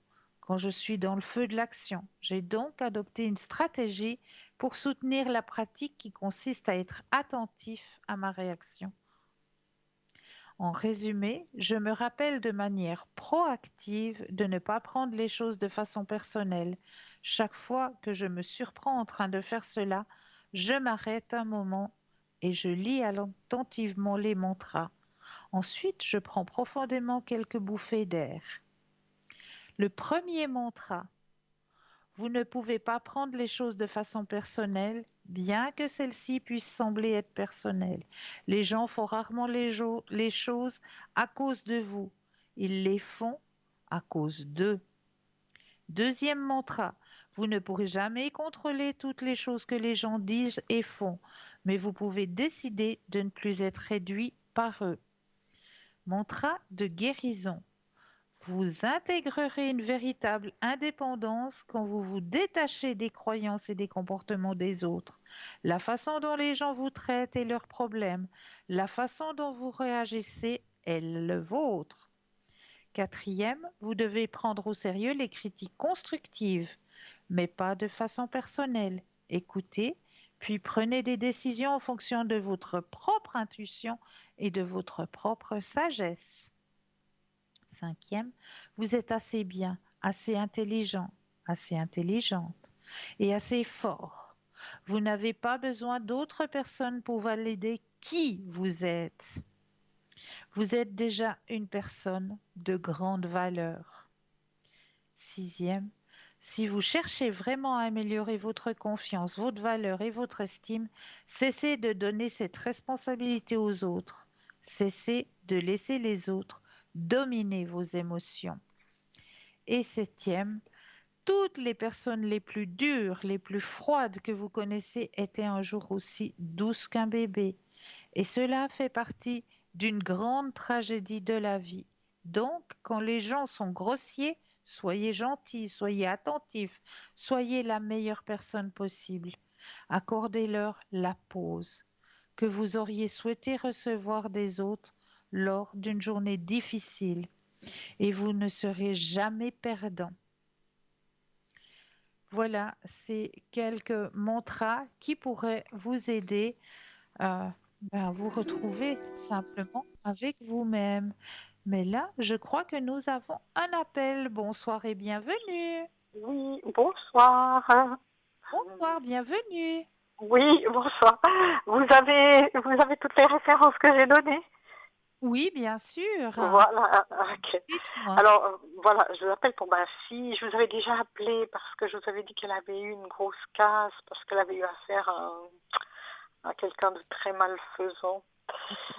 quand je suis dans le feu de l'action. J'ai donc adopté une stratégie pour soutenir la pratique qui consiste à être attentif à ma réaction. En résumé, je me rappelle de manière proactive de ne pas prendre les choses de façon personnelle. Chaque fois que je me surprends en train de faire cela, je m'arrête un moment et je lis attentivement les mantras. Ensuite, je prends profondément quelques bouffées d'air. Le premier mantra. Vous ne pouvez pas prendre les choses de façon personnelle, bien que celles-ci puissent sembler être personnelles. Les gens font rarement les choses à cause de vous. Ils les font à cause d'eux. Deuxième mantra. Vous ne pourrez jamais contrôler toutes les choses que les gens disent et font, mais vous pouvez décider de ne plus être réduit par eux. Mantra de guérison. Vous intégrerez une véritable indépendance quand vous vous détachez des croyances et des comportements des autres. La façon dont les gens vous traitent est leur problème. La façon dont vous réagissez est le vôtre. Quatrième, vous devez prendre au sérieux les critiques constructives, mais pas de façon personnelle. Écoutez, puis prenez des décisions en fonction de votre propre intuition et de votre propre sagesse. Cinquième, vous êtes assez bien, assez intelligent, assez intelligente et assez fort. Vous n'avez pas besoin d'autres personnes pour valider qui vous êtes. Vous êtes déjà une personne de grande valeur. Sixième, si vous cherchez vraiment à améliorer votre confiance, votre valeur et votre estime, cessez de donner cette responsabilité aux autres. Cessez de laisser les autres dominer vos émotions. Et septième, toutes les personnes les plus dures, les plus froides que vous connaissez étaient un jour aussi douces qu'un bébé. Et cela fait partie d'une grande tragédie de la vie. Donc, quand les gens sont grossiers, soyez gentils, soyez attentifs, soyez la meilleure personne possible. Accordez-leur la pause que vous auriez souhaité recevoir des autres lors d'une journée difficile et vous ne serez jamais perdant. Voilà, c'est quelques mantras qui pourraient vous aider à vous retrouver simplement avec vous-même. Mais là, je crois que nous avons un appel. Bonsoir et bienvenue. Oui, bonsoir. Bonsoir, bienvenue. Oui, bonsoir. Vous avez toutes les références que j'ai données? Oui, bien sûr. Voilà, ok. Dites-moi. Alors, voilà, je vous appelle pour ma fille. Je vous avais déjà appelé parce que je vous avais dit qu'elle avait eu une grosse casse, parce qu'elle avait eu affaire à quelqu'un de très malfaisant.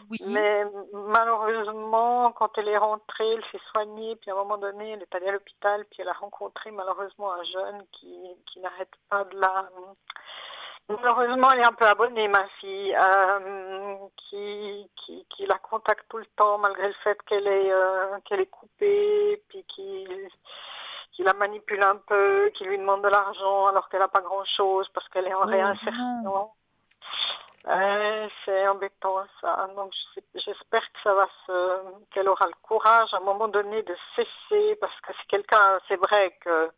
Oui. Mais malheureusement, quand elle est rentrée, elle s'est soignée, puis à un moment donné, elle est allée à l'hôpital, puis elle a rencontré malheureusement un jeune qui n'arrête pas de la... Malheureusement, elle est un peu abonnée, ma fille, qui la contacte tout le temps, malgré le fait qu'elle est coupée, puis qui la manipule un peu, qui lui demande de l'argent alors qu'elle n'a pas grand-chose parce qu'elle est en réinsertion. C'est embêtant ça. Donc j'espère que ça va qu'elle aura le courage à un moment donné de cesser parce que c'est quelqu'un, c'est vrai que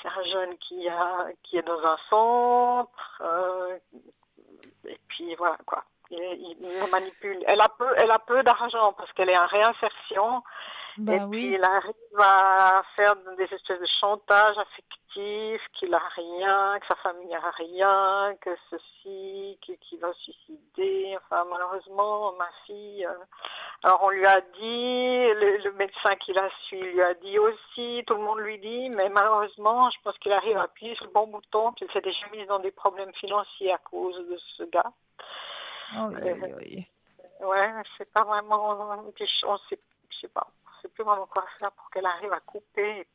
c'est un jeune qui est dans un centre et puis voilà quoi. Il me manipule. Elle a peu d'argent parce qu'elle est en réinsertion. Et Bah puis oui. il arrive à faire des espèces de chantage affectif, qu'il a rien, que sa famille a rien, que ceci, qu'il va se suicider. Enfin, malheureusement, ma fille. Alors on lui a dit, le médecin qui l'a suivi lui a dit aussi, tout le monde lui dit, mais malheureusement, je pense qu'il arrive à appuyer sur le bon bouton, puis il s'est déjà mis dans des problèmes financiers à cause de ce gars. Oui, oui, oui. Ouais, c'est pas vraiment. Puis je sais pas, on sait plus vraiment quoi faire pour qu'elle arrive à couper.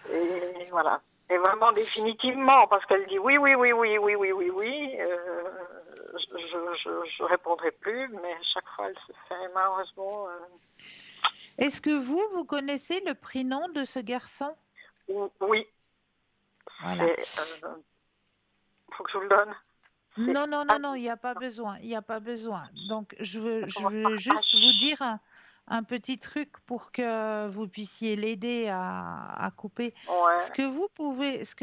Et voilà. Et vraiment définitivement, parce qu'elle dit oui, oui, oui, oui, oui, oui, oui, oui. Je répondrai plus, mais à chaque fois, elle se fait malheureusement. Est-ce que vous connaissez le prénom de ce garçon? Oui, Voilà. c'est. Faut que je vous le donne. Non, non, non, non, il n'y a pas besoin. Il n'y a pas besoin. Donc, je veux juste vous dire un petit truc pour que vous puissiez l'aider à couper. Ouais, Ce que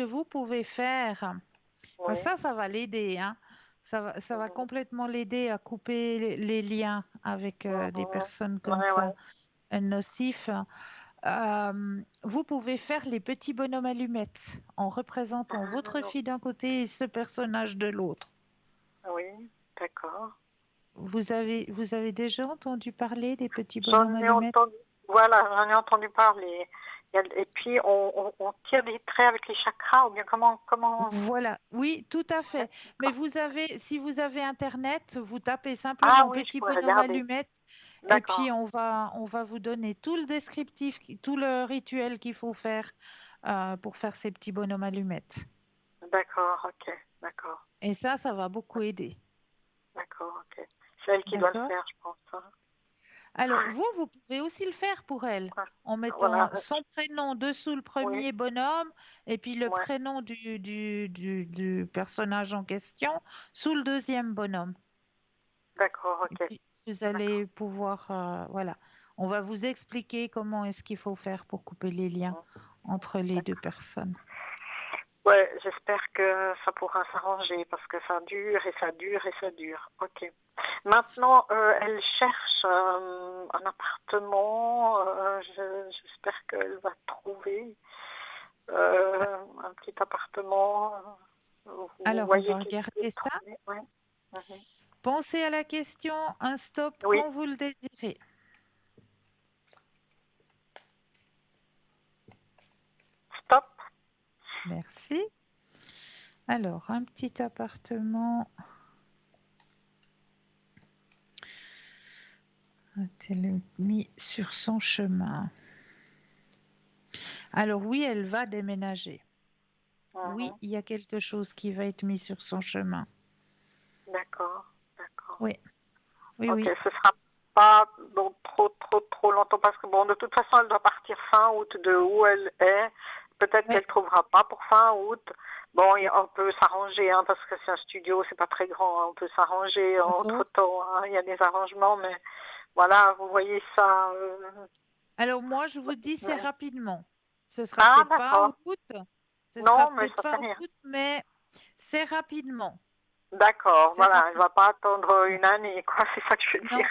vous pouvez faire, oui. ça va l'aider, hein. Ça va complètement l'aider à couper les liens avec des personnes comme Ouais, ouais. ça, nocifs. Vous pouvez faire les petits bonhommes allumettes en représentant votre fille d'un côté et ce personnage de l'autre. Oui, d'accord. Vous avez déjà entendu parler des petits bonhommes J'en ai allumettes? entendu, voilà, j'en ai entendu parler. Et puis on tire des traits avec les chakras ou bien comment. Voilà, oui, tout à fait. Mais si vous avez Internet, vous tapez Ah simplement oui, je petit pourrais bonhomme regarder. allumettes et puis D'accord, on va vous donner tout le descriptif, tout le rituel qu'il faut faire pour faire ces petits bonhommes allumettes. d'accord, ok, d'accord, Et ça va beaucoup aider. d'accord, ok. C'est elle qui doit le D'accord? faire, je pense. Hein. Alors, vous pouvez aussi le faire pour elle, Ouais. en mettant Voilà, son prénom dessous le oui, premier bonhomme et puis le ouais, prénom du personnage en question sous le deuxième bonhomme. d'accord, Et ok, puis, vous d'accord. allez pouvoir, voilà, on va vous expliquer comment est-ce qu'il faut faire pour couper les liens entre les deux personnes. Ouais, j'espère que ça pourra s'arranger parce que ça dure et ça dure et ça dure. Ok. Maintenant, elle cherche un appartement. J'espère qu'elle va trouver un petit appartement. Vous Alors, on voyez va qu'elle peut regarder ça. trouver. Ouais. Mhm. Pensez à la question, un stop Oui, quand vous le désirez. stop. Merci. Alors, un petit appartement. A-t-elle mis sur son chemin? Alors oui, elle va déménager. Oui, Mhm. il y a quelque chose qui va être mis sur son chemin. D'accord, d'accord. Oui, oui, Ok, oui. ce sera pas bon, trop longtemps parce que bon, de toute façon, elle doit partir fin août de où elle est. Peut-être Oui, qu'elle trouvera pas pour fin août. Bon, on peut s'arranger, hein, parce que c'est un studio, c'est pas très grand. Hein, on peut s'arranger d'accord. entre-temps. Hein, il y a des arrangements, mais voilà, vous voyez ça. Alors moi, je vous dis, c'est Ouais. rapidement. Ce sera Ah, peut-être pas d'accord. août, ce sera Non, mais peut-être ça fait pas rien. août, mais c'est rapidement. D'accord, C'est voilà, elle rapide. va pas attendre une année, quoi, c'est ça que je veux Non, dire.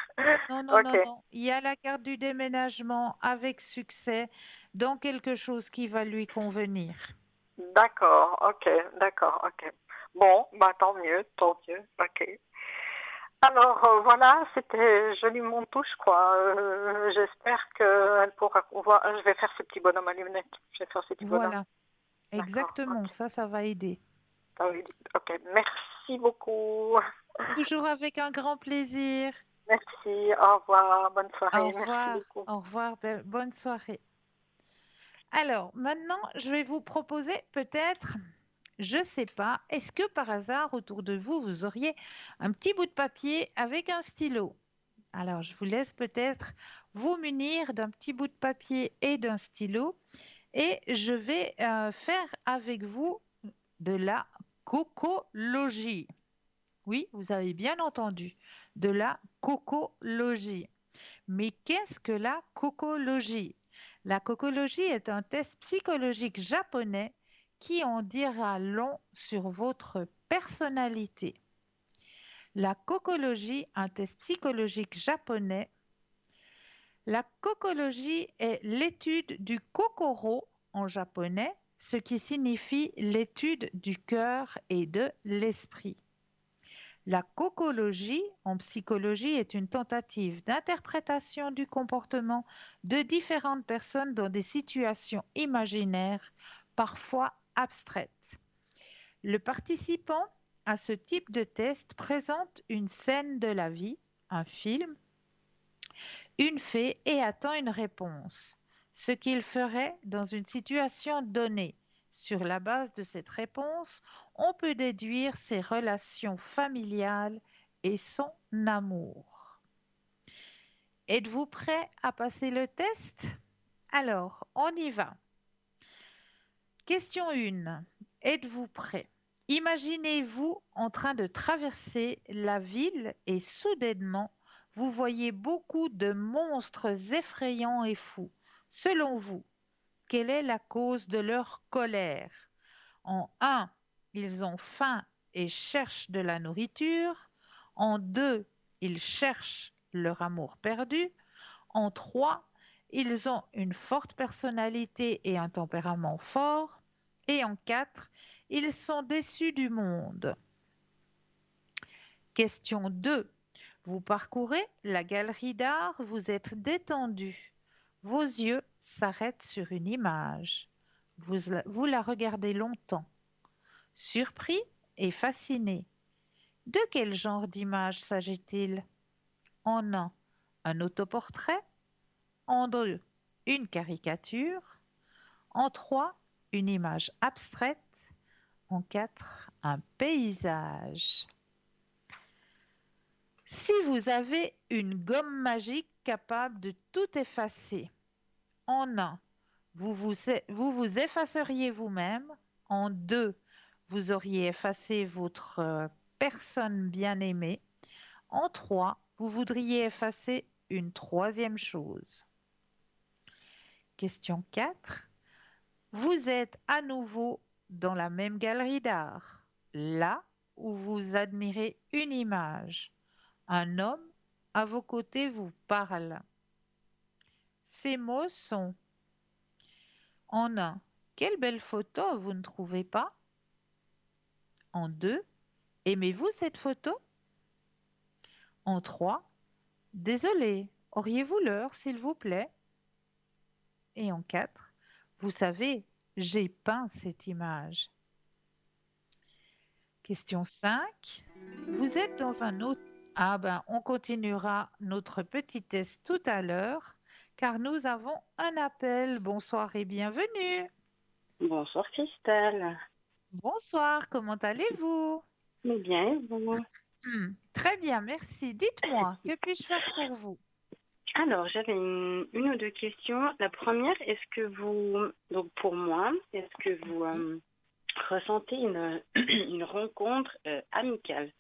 non, non, Ok, non, non. Il y a la carte du déménagement avec succès dans quelque chose qui va lui convenir. d'accord, ok. Bon, bah tant mieux, ok. Alors voilà, c'était joliment tout, je crois. J'espère qu'elle pourra voir. Je vais faire ce petit bonhomme à lunettes. Je vais faire ce petit bonhomme. Voilà, D'accord, exactement, ok. ça va aider. Ah oui, ok, merci beaucoup. Toujours avec un grand plaisir. Merci, au revoir, bonne soirée, merci beaucoup. Au revoir, bonne soirée. Alors, maintenant, je vais vous proposer peut-être, je ne sais pas, est-ce que par hasard, autour de vous, vous auriez un petit bout de papier avec un stylo? Alors, je vous laisse peut-être vous munir d'un petit bout de papier et d'un stylo et je vais faire avec vous de la cocologie. Oui, vous avez bien entendu, de la cocologie. Mais qu'est-ce que la cocologie? La cocologie est un test psychologique japonais qui en dira long sur votre personnalité. La cocologie, un test psychologique japonais. La cocologie est l'étude du kokoro en japonais, ce qui signifie l'étude du cœur et de l'esprit. La cocologie en psychologie est une tentative d'interprétation du comportement de différentes personnes dans des situations imaginaires, parfois abstraites. Le participant à ce type de test présente une scène de la vie, un film, une fée et attend une réponse, ce qu'il ferait dans une situation donnée. Sur la base de cette réponse, on peut déduire ses relations familiales et son amour. Êtes-vous prêt à passer le test? Alors, on y va. Question 1. Êtes-vous prêt? Imaginez-vous en train de traverser la ville et soudainement, vous voyez beaucoup de monstres effrayants et fous. Selon vous, quelle est la cause de leur colère? En 1, ils ont faim et cherchent de la nourriture. En 2, ils cherchent leur amour perdu. En 3, ils ont une forte personnalité et un tempérament fort. Et en 4, ils sont déçus du monde. Question 2. Vous parcourez la galerie d'art, vous êtes détendu. Vos yeux s'arrêtent sur une image. Vous la regardez longtemps, surpris et fasciné. De quel genre d'image s'agit-il? En 1, un autoportrait. En 2, une caricature. En 3, une image abstraite. En 4, un paysage. Si vous avez une gomme magique capable de tout effacer, en 1, vous vous effaceriez vous-même. En 2, vous auriez effacé votre personne bien-aimée. En 3, vous voudriez effacer une troisième chose. Question 4. Vous êtes à nouveau dans la même galerie d'art, là où vous admirez une image. Un homme à vos côtés vous parle. Ces mots sont en 1, quelle belle photo, vous ne trouvez pas? En 2, aimez-vous cette photo? En 3, désolé, auriez-vous l'heure, s'il vous plaît? Et en 4, vous savez, j'ai peint cette image. Question 5. Vous êtes dans un autre... Ah ben, on continuera notre petit test tout à l'heure, car nous avons un appel. Bonsoir et bienvenue. Bonsoir Christelle. Bonsoir, comment allez-vous? Bien, bon. Très bien, merci. Dites-moi, que puis-je faire pour vous? Alors, j'avais une ou deux questions. La première, est-ce que vous, donc pour moi, est-ce que vous ressentez une rencontre amicale?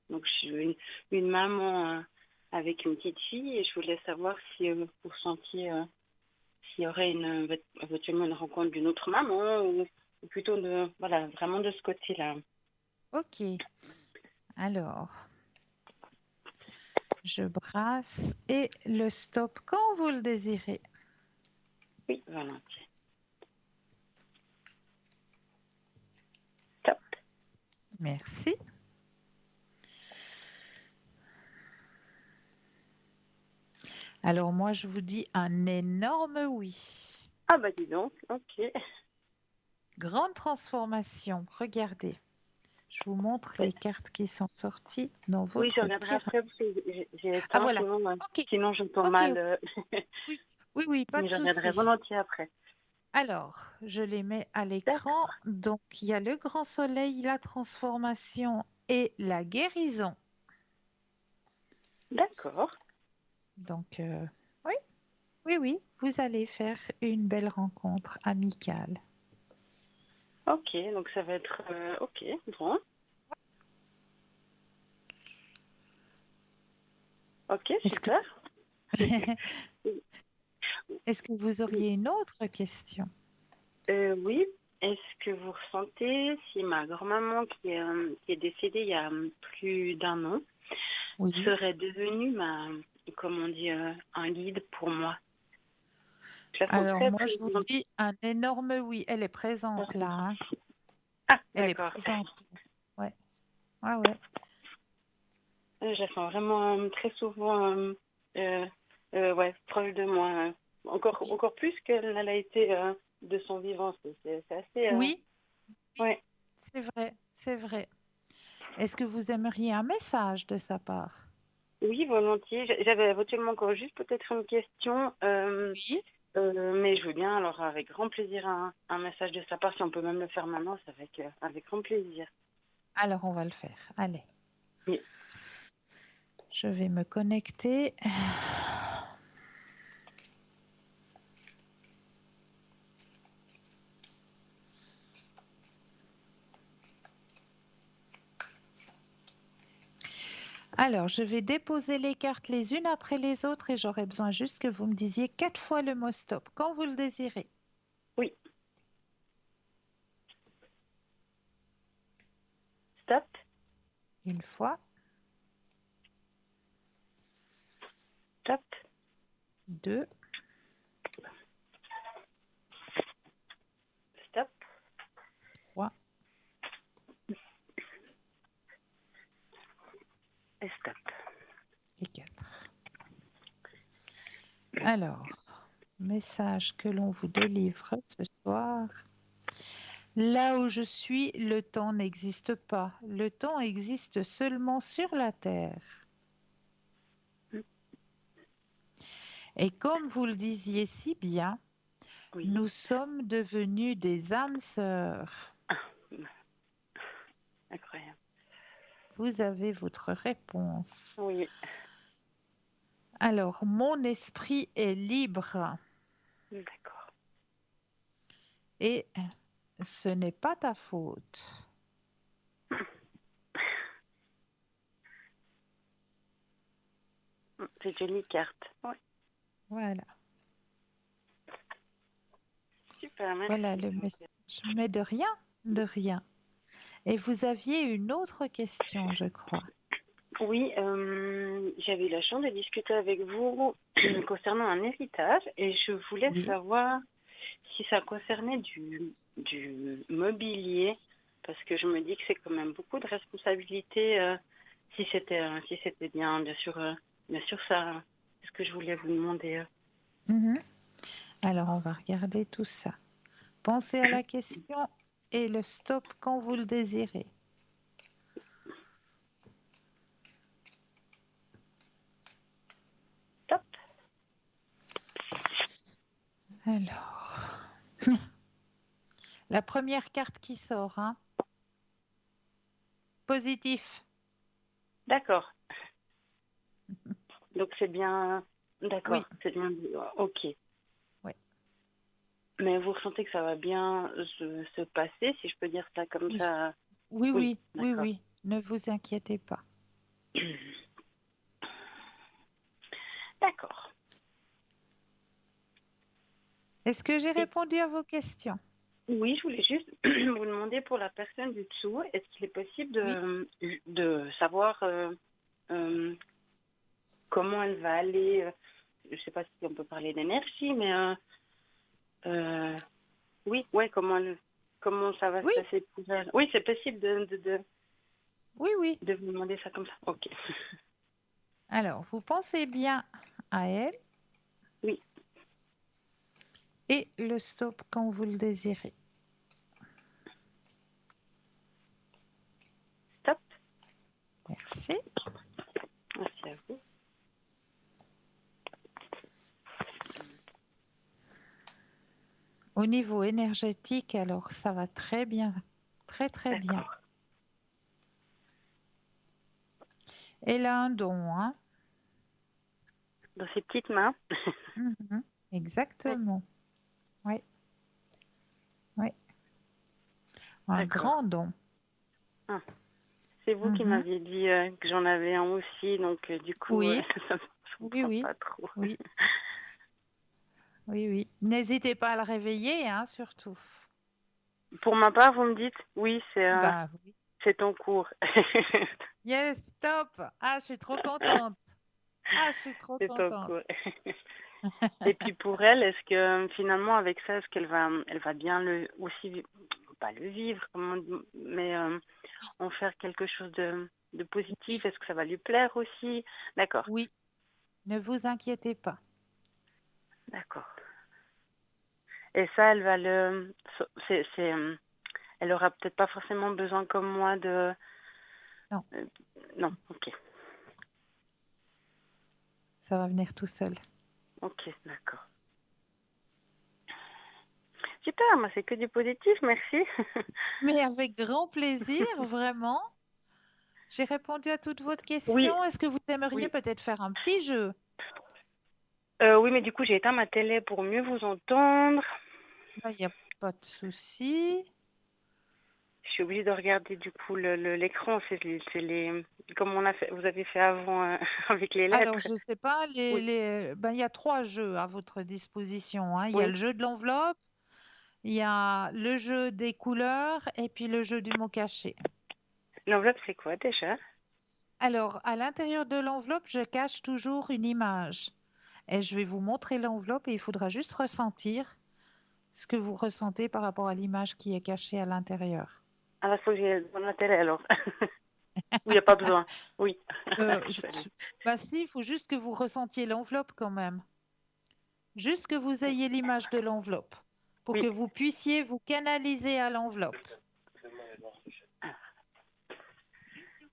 Donc, je suis une maman avec une petite fille et je voulais savoir si vous ressentiez s'il y aurait éventuellement une rencontre d'une autre maman ou plutôt voilà, vraiment de ce côté-là. Ok. Alors, je brasse et le stop quand vous le désirez. Oui, volontiers. Top. Merci. Alors moi, je vous dis un énorme oui. Ah bah dis donc, ok. Grande transformation, regardez. Je vous montre les cartes qui sont sorties dans votre Oui, je regarderai après parce que j'ai Ah voilà, sinon j'entends mal. Oui, pas de souci. Je regarderai volontiers après. Alors, je les mets à l'écran. Donc, il y a le grand soleil, la transformation et la guérison. D'accord. Donc, oui, vous allez faire une belle rencontre amicale. Ok, donc ça va être... ok, bon. Ok, Est-ce que, super. est-ce que vous auriez une autre question? Oui, est-ce que vous ressentez si ma grand-maman qui est décédée il y a plus d'un an Oui. serait devenue comment on dit, un guide pour moi? Je la sens Alors très moi, je vous présente. dis un énorme oui. Elle est présente là, hein. Ah, Elle est d'accord. présente. Ouais. Ouais, ouais. Je la sens vraiment très souvent ouais, proche de moi. Encore plus qu'elle a été de son vivant. C'est assez... Oui, ouais. c'est vrai, c'est vrai. Est-ce que vous aimeriez un message de sa part? Oui, volontiers. J'avais éventuellement encore juste peut-être une question. Oui. Mais je veux bien, alors avec grand plaisir, un message de sa part. Si on peut même le faire maintenant, c'est avec grand plaisir. Alors on va le faire. Allez, Oui. je vais me connecter. Alors, je vais déposer les cartes les unes après les autres et j'aurai besoin juste que vous me disiez 4 fois le mot stop quand vous le désirez. Oui. Stop. Une fois, Stop. 2, Stop. 3 Et stop. et 4. Alors, message que l'on vous délivre ce soir. Là où je suis, le temps n'existe pas. Le temps existe seulement sur la Terre. Et comme vous le disiez si bien, Oui. nous sommes devenus des âmes sœurs. Ah, incroyable. Vous avez votre réponse. Oui. Alors, mon esprit est libre D'accord. et ce n'est pas ta faute. C'est une jolie carte. Oui. Voilà. Super, merci. Voilà le message. Mais de rien, de rien. Et vous aviez une autre question, je crois. Oui, j'avais eu la chance de discuter avec vous concernant un héritage et je voulais Oui. savoir si ça concernait du mobilier, parce que je me dis que c'est quand même beaucoup de responsabilités si c'était bien sûr ça, c'est ce que je voulais vous demander. Mhm. Alors, on va regarder tout ça. Pensez à la question et le stop quand vous le désirez. Top. Alors, la première carte qui sort, hein. Positif. D'accord. Donc c'est bien, Oui. d'accord, c'est bien, ok. Oui. Mais vous ressentez que ça va bien se passer, si je peux dire ça comme Oui. ça? Oui, Oui, oui, oui, d'accord. oui. Ne vous inquiétez pas. D'accord. Est-ce que j'ai Et- répondu à vos questions? Oui, je voulais juste vous demander pour la personne du dessous, est-ce qu'il est possible Oui. de savoir euh, comment elle va aller, je ne sais pas si on peut parler d'énergie, mais oui, ouais, comment ça va se Oui, passer pour elle? Oui, c'est possible oui, oui. de vous demander ça comme ça. Ok. Alors, vous pensez bien à elle Oui, et le stop quand vous le désirez. stop. Merci. Merci à vous. Au niveau énergétique, alors ça va très bien. Très, très bien. D'accord. Elle a un don, hein? Dans ses petites mains. Mhm. Exactement. Oui. Oui. Un D'accord. grand don. Ah. C'est vous qui Mhm. m'aviez dit que j'en avais un aussi, donc du coup, Oui, ça me oui, surprend oui, pas trop. oui, oui, oui. N'hésitez pas à le réveiller, hein, surtout. Pour ma part, vous me dites, oui, Bah oui. c'est en cours. Yes, stop. Ah, je suis trop contente. Ah, je suis trop C'est en contente. cours. Et puis pour elle, est-ce que finalement avec ça, est-ce qu'elle va bien aussi, pas le vivre, mais en faire quelque chose de Oui, positif? Est-ce que ça va lui plaire aussi? D'accord, oui. Ne vous inquiétez pas. d'accord. Et ça, elle va elle aura peut-être pas forcément besoin comme moi de, Non, euh, non, ok, ça va venir tout seul. ok, d'accord. Super, moi c'est que du positif, merci. Mais avec grand plaisir, vraiment. J'ai répondu à toutes vos Oui, questions. Est-ce que vous aimeriez oui. peut-être faire un petit jeu? Oui, mais du coup, j'ai éteint ma télé pour mieux vous entendre. Il n'y a pas de souci. Je suis obligée de regarder du coup l'écran. Comme vous avez fait avant avec les Alors, lettres. je ne sais pas, Oui, il y a 3 jeux à votre disposition, hein. Il y a oui. le jeu de l'enveloppe, il y a le jeu des couleurs et puis le jeu du mot caché. L'enveloppe, c'est quoi déjà? Alors, à l'intérieur de l'enveloppe, je cache toujours une image. Et je vais vous montrer l'enveloppe et il faudra juste ressentir ce que vous ressentez par rapport à l'image qui est cachée à l'intérieur. Ah, là, faut que j'aille dans la télé alors. Oui, il n'y a pas besoin. Oui. Euh, Je je- vais aller. Bah si, il faut juste que vous ressentiez l'enveloppe quand même. Juste que vous ayez l'image de l'enveloppe pour que Oui. vous puissiez vous canaliser à l'enveloppe.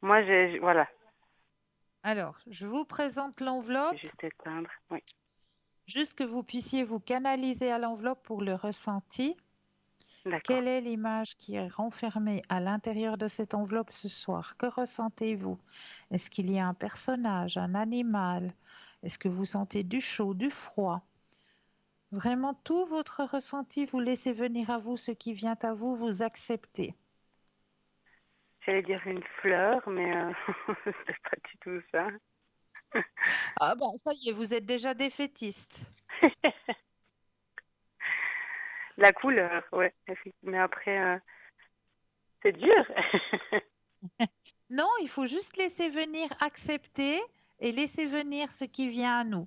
Moi, voilà. Alors, je vous présente Je vais l'enveloppe, juste éteindre. Oui. juste que vous puissiez vous canaliser à l'enveloppe pour le ressenti. D'accord. Quelle est l'image qui est renfermée à l'intérieur de cette enveloppe ce soir? Que ressentez-vous? Est-ce qu'il y a un personnage, un animal? Est-ce que vous sentez du chaud, du froid? Vraiment, tout votre ressenti, vous laissez venir à vous ce qui vient à vous, vous acceptez. J'allais dire une fleur, mais c'est pas du tout ça. Ah ben, ça y est, vous êtes déjà défaitiste. La couleur, ouais. Mais après, c'est dur. Non, il faut juste laisser venir, accepter et laisser venir ce qui vient à nous.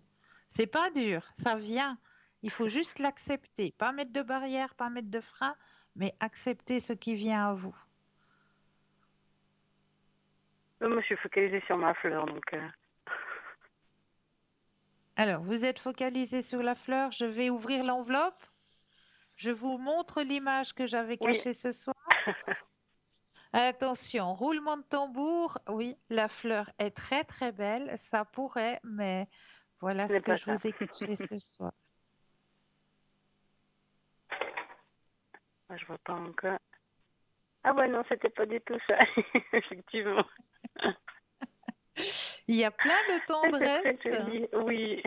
C'est pas dur, ça vient. Il faut juste l'accepter, pas mettre de barrière, pas mettre de frein, mais accepter ce qui vient à vous. Moi, je suis focalisée sur ma fleur, donc. Alors, vous êtes focalisé sur la fleur, je vais ouvrir l'enveloppe. Je vous montre l'image que j'avais Oui. cachée ce soir. Attention, roulement de tambour. Oui, la fleur est très très belle, ça pourrait, mais voilà Ce ce n'est que pas je ça. vous ai caché ce soir. Ah, je vois pas encore. Ah ouais, non, c'était pas du tout ça. Effectivement. Il y a plein de C'est très tendresse. joli. Oui.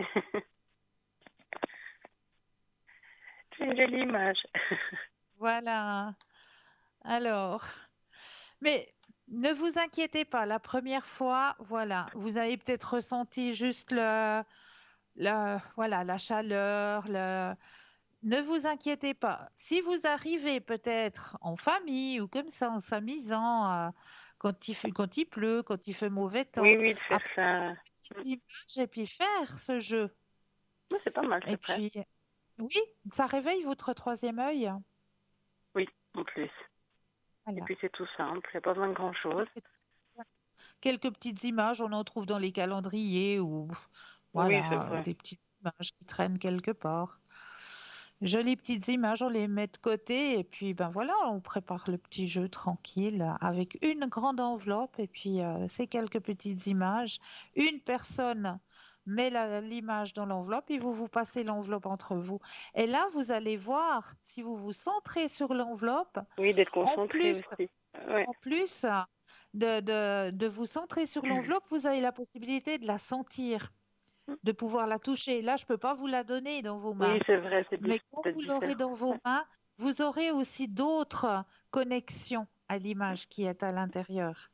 C'est une jolie image. Voilà. Alors, mais ne vous inquiétez pas, la première fois, voilà, vous avez peut-être ressenti juste voilà, la chaleur, Ne vous inquiétez pas. Si vous arrivez peut-être en famille ou comme ça, en s'amusant, quand il pleut, quand il fait mauvais Oui, temps, oui, de à faire prendre ça. des petites images et puis faire ce jeu. Non, c'est pas mal, Et c'est vrai. puis, oui, ça réveille votre troisième œil. Oui, en plus. Et Voilà. puis c'est tout simple, il n'y a pas besoin de Ah, grand-chose. c'est tout ça. Voilà. Quelques petites images, on en trouve dans les calendriers ou Oui, c'est voilà, vrai. des petites images qui traînent quelque part. Jolies petites images, on les met de côté et puis ben voilà, on prépare le petit jeu tranquille avec une grande enveloppe et puis ces quelques petites images. Une personne met l'image dans l'enveloppe et vous passez l'enveloppe entre vous. Et là, vous allez voir, si vous vous centrez sur l'enveloppe, Oui, d'être en concentré plus, aussi. Ouais. en plus de vous centrer sur l'enveloppe, vous avez la possibilité de la sentir, de pouvoir la toucher. Là, je ne peux pas vous la donner dans vos Oui, mains. c'est vrai, c'est Mais quand peut-être vous l'aurez différent. dans vos Ouais. mains, vous aurez aussi d'autres connexions à l'image qui est à l'intérieur.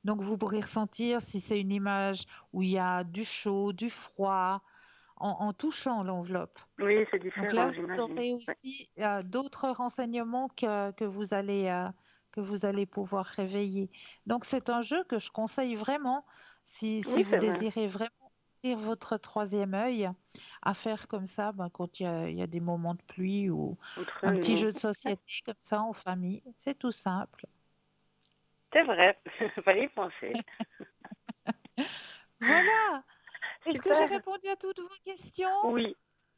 Donc, vous pourrez ressentir si c'est une image où il y a du chaud, du froid, en touchant l'enveloppe. Oui, c'est Donc là, différent, vous j'imagine. aurez Ouais. aussi d'autres renseignements que vous allez pouvoir réveiller. Donc, c'est un jeu que je conseille vraiment si Oui, vous c'est vrai. désirez vraiment ouvrir votre troisième œil à faire comme ça quand il y a des moments de pluie ou Entre un petit nous. jeu de société comme ça en famille. C'est tout simple. C'est vrai, fallait y penser. Voilà. Est-ce que j'ai Super. répondu à toutes vos questions? Oui,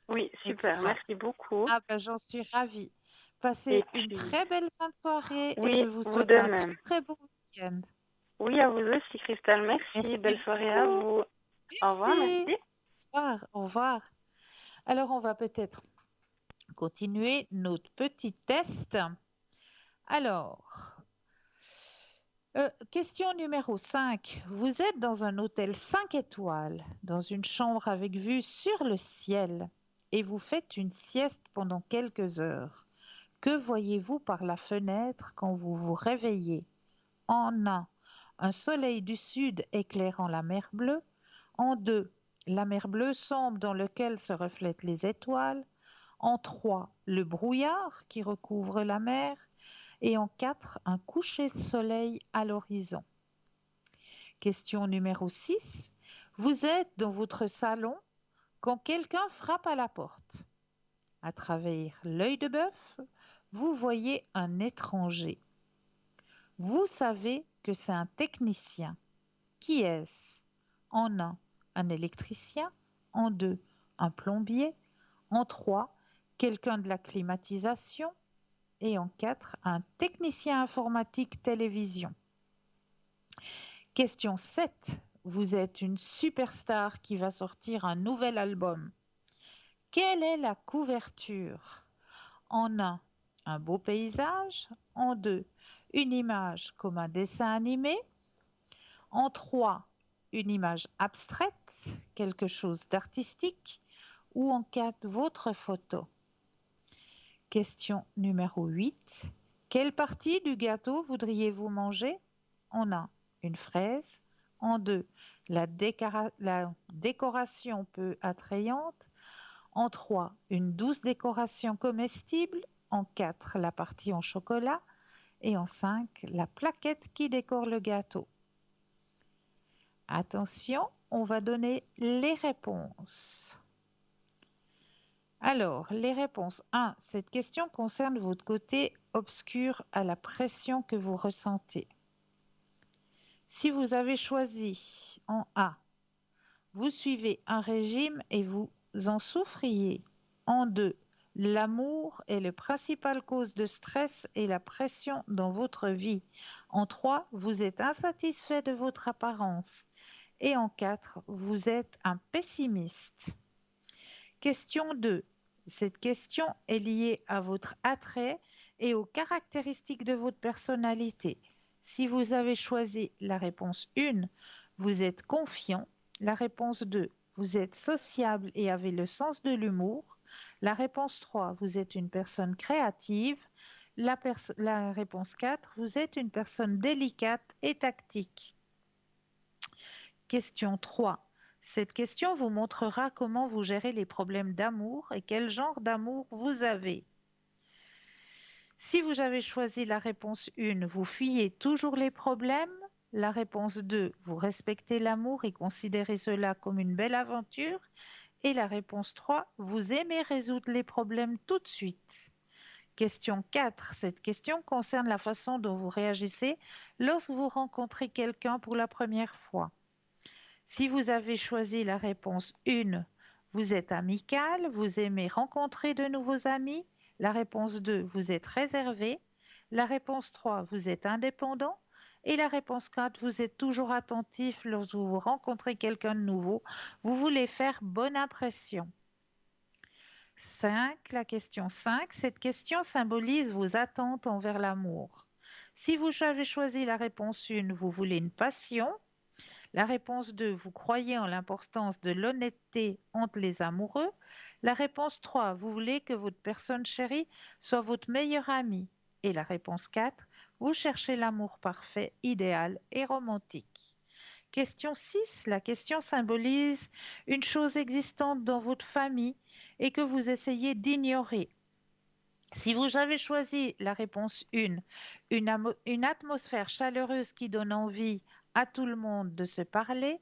oui, super. Extra. Merci beaucoup. Ah ben, j'en suis ravie. Et Passez une puis, très belle fin de soirée et je oui, vous vous souhaite de un même. très très bon week-end. Oui, à vous aussi, Christelle. Merci. Merci Belle soirée à beaucoup. vous. Au revoir, Merci. merci. Au revoir. Au revoir. Alors, on va peut-être continuer notre petit test. Alors, question numéro 5. Vous êtes dans un hôtel 5 étoiles, dans une chambre avec vue sur le ciel, et vous faites une sieste pendant quelques heures. Que voyez-vous par la fenêtre quand vous vous réveillez? En 1, un soleil du sud éclairant la mer bleue. En 2, la mer bleue sombre dans laquelle se reflètent les étoiles. En 3, le brouillard qui recouvre la mer. Et en 4, un coucher de soleil à l'horizon. Question numéro 6. Vous êtes dans votre salon quand quelqu'un frappe à la porte. À travers l'œil de bœuf, vous voyez un étranger. Vous savez que c'est un technicien. Qui est-ce? En 1, un électricien. En 2, un plombier. En 3, quelqu'un de la climatisation. Et en 4, un technicien informatique télévision. Question 7. Vous êtes une superstar qui va sortir un nouvel album. Quelle est la couverture? En 1, un beau paysage. En 2, une image comme un dessin animé. En 3, une image abstraite, quelque chose d'artistique. Ou en 4, votre photo. Question numéro 8. Quelle partie du gâteau voudriez-vous manger? En 1, une fraise. En 2, la décoration peu attrayante. En 3, une douce décoration comestible. En 4, la partie en chocolat. Et en 5, la plaquette qui décore le gâteau. Attention, on va donner les réponses. Alors, les réponses. 1. Cette question concerne votre côté obscur à la pression que vous ressentez. Si vous avez choisi en A, vous suivez un régime et vous en souffriez. En 2, l'amour est la principale cause de stress et la pression dans votre vie. En 3, vous êtes insatisfait de votre apparence. Et en 4, vous êtes un pessimiste. Question 2. Cette question est liée à votre attrait et aux caractéristiques de votre personnalité. Si vous avez choisi la réponse 1, vous êtes confiant. La réponse 2, vous êtes sociable et avez le sens de l'humour. La réponse 3, vous êtes une personne créative. La réponse 4, vous êtes une personne délicate et tactique. Question 3. Cette question vous montrera comment vous gérez les problèmes d'amour et quel genre d'amour vous avez. Si vous avez choisi la réponse 1, vous fuyez toujours les problèmes. La réponse 2, vous respectez l'amour et considérez cela comme une belle aventure. Et la réponse 3, vous aimez résoudre les problèmes tout de suite. Question 4. Cette question concerne la façon dont vous réagissez lorsque vous rencontrez quelqu'un pour la première fois. Si vous avez choisi la réponse 1, vous êtes amical, vous aimez rencontrer de nouveaux amis. La réponse 2, vous êtes réservé. La réponse 3, vous êtes indépendant. Et la réponse 4, vous êtes toujours attentif lorsque vous rencontrez quelqu'un de nouveau. Vous voulez faire bonne impression. 5, la question 5. Cette question symbolise vos attentes envers l'amour. Si vous avez choisi la réponse 1, vous voulez une passion. La réponse 2, vous croyez en l'importance de l'honnêteté entre les amoureux. La réponse 3, vous voulez que votre personne chérie soit votre meilleure amie. Et la réponse 4, vous cherchez l'amour parfait, idéal et romantique. Question 6, la question symbolise une chose existante dans votre famille et que vous essayez d'ignorer. Si vous avez choisi la réponse 1, une atmosphère chaleureuse qui donne envie à tout le monde de se parler.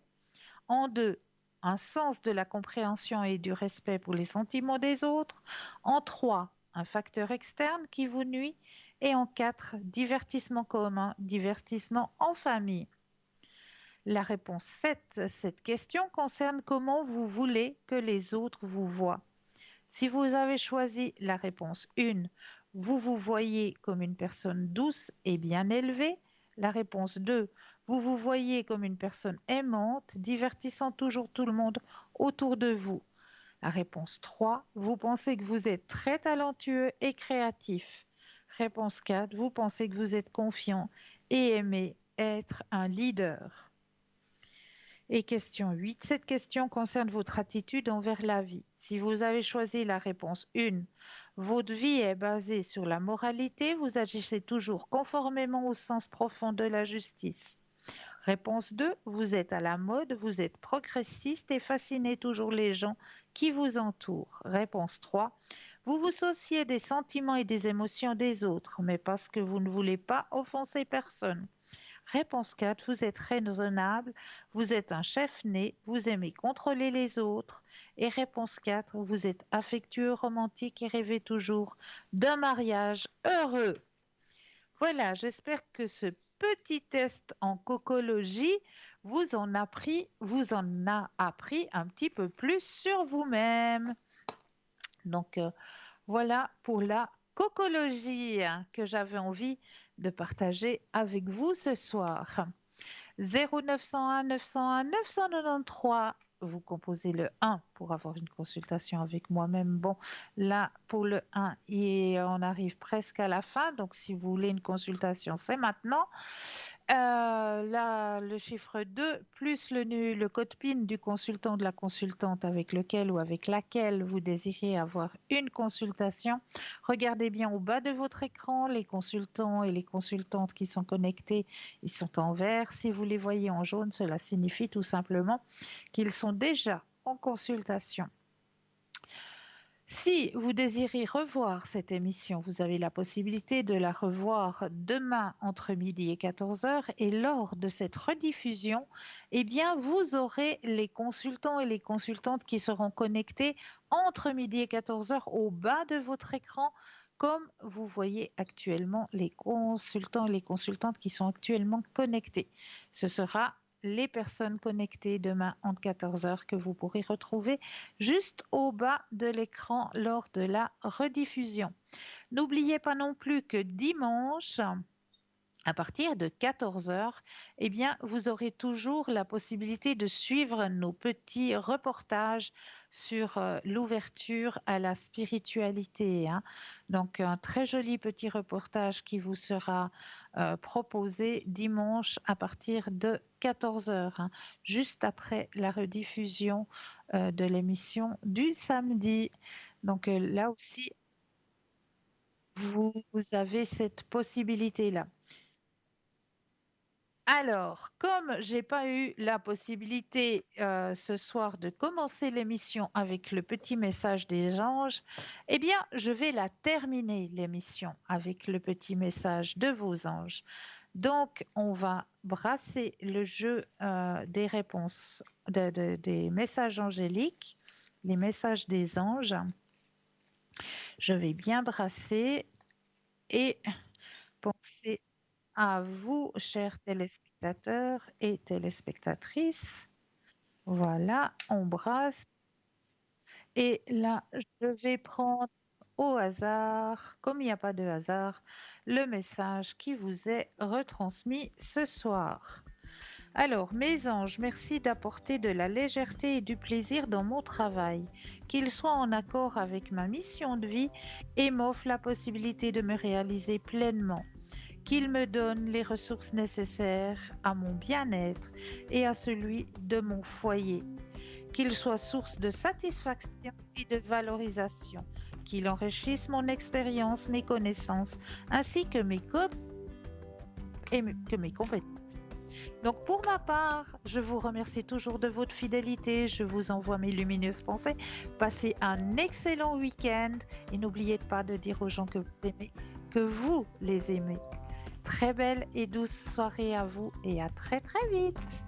En 2, un sens de la compréhension et du respect pour les sentiments des autres. En 3, un facteur externe qui vous nuit. Et en 4, divertissement commun, divertissement en famille. La réponse 7, cette question concerne comment vous voulez que les autres vous voient. Si vous avez choisi la réponse 1, vous vous voyez comme une personne douce et bien élevée. La réponse 2, vous vous voyez comme une personne aimante, divertissant toujours tout le monde autour de vous. La réponse 3, vous pensez que vous êtes très talentueux et créatif. Réponse 4, vous pensez que vous êtes confiant et aimez être un leader. Et question 8, cette question concerne votre attitude envers la vie. Si vous avez choisi la réponse 1, votre vie est basée sur la moralité, vous agissez toujours conformément au sens profond de la justice. Réponse 2, vous êtes à la mode, vous êtes progressiste et fascinez toujours les gens qui vous entourent. Réponse 3, vous vous souciez des sentiments et des émotions des autres, mais parce que vous ne voulez pas offenser personne. Réponse 4, vous êtes raisonnable, vous êtes un chef-né, vous aimez contrôler les autres. Et réponse 4, vous êtes affectueux, romantique et rêvez toujours d'un mariage heureux. Voilà, j'espère que ce petit test en cocologie vous en a appris un petit peu plus sur vous-même. Donc, voilà pour la cocologie que j'avais envie de partager avec vous ce soir. 0901 901 993, vous composez le 1 pour avoir une consultation avec moi-même. Bon, là, pour le 1, on arrive presque à la fin, donc si vous voulez une consultation, c'est maintenant. Là, le chiffre 2, plus le code PIN du consultant, de la consultante avec lequel ou avec laquelle vous désirez avoir une consultation. Regardez bien au bas de votre écran, les consultants et les consultantes qui sont connectés, ils sont en vert. Si vous les voyez en jaune, cela signifie tout simplement qu'ils sont déjà en consultation. Si vous désirez revoir cette émission, vous avez la possibilité de la revoir demain entre midi et 14h et lors de cette rediffusion, eh bien, vous aurez les consultants et les consultantes qui seront connectés entre midi et 14h au bas de votre écran, comme vous voyez actuellement les consultants et les consultantes qui sont actuellement connectés. Ce sera les personnes connectées demain entre 14h que vous pourrez retrouver juste au bas de l'écran lors de la rediffusion. N'oubliez pas non plus que dimanche, à partir de 14h, eh bien, vous aurez toujours la possibilité de suivre nos petits reportages sur l'ouverture à la spiritualité. Donc, un très joli petit reportage qui vous sera proposé dimanche à partir de 14h, juste après la rediffusion de l'émission du samedi. Donc, là aussi, vous avez cette possibilité-là. Alors, comme j'ai pas eu la possibilité ce soir de commencer l'émission avec le petit message des anges, eh bien, je vais la terminer l'émission avec le petit message de vos anges. Donc, on va brasser le jeu des réponses, des messages angéliques, les messages des anges. Je vais bien brasser et penser à vous, chers téléspectateurs et téléspectatrices. Voilà, on brasse. Et là, je vais prendre au hasard, comme il n'y a pas de hasard, le message qui vous est retransmis ce soir. Alors, mes anges, merci d'apporter de la légèreté et du plaisir dans mon travail, qu'il soit en accord avec ma mission de vie et m'offre la possibilité de me réaliser pleinement. qu'il me donne les ressources nécessaires à mon bien-être et à celui de mon foyer, qu'il soit source de satisfaction et de valorisation, qu'il enrichisse mon expérience, mes connaissances, ainsi que mes compétences. Donc pour ma part, je vous remercie toujours de votre fidélité, je vous envoie mes lumineuses pensées, passez un excellent week-end et n'oubliez pas de dire aux gens que vous aimez, que vous les aimez. Très belle et douce soirée à vous et à très très vite.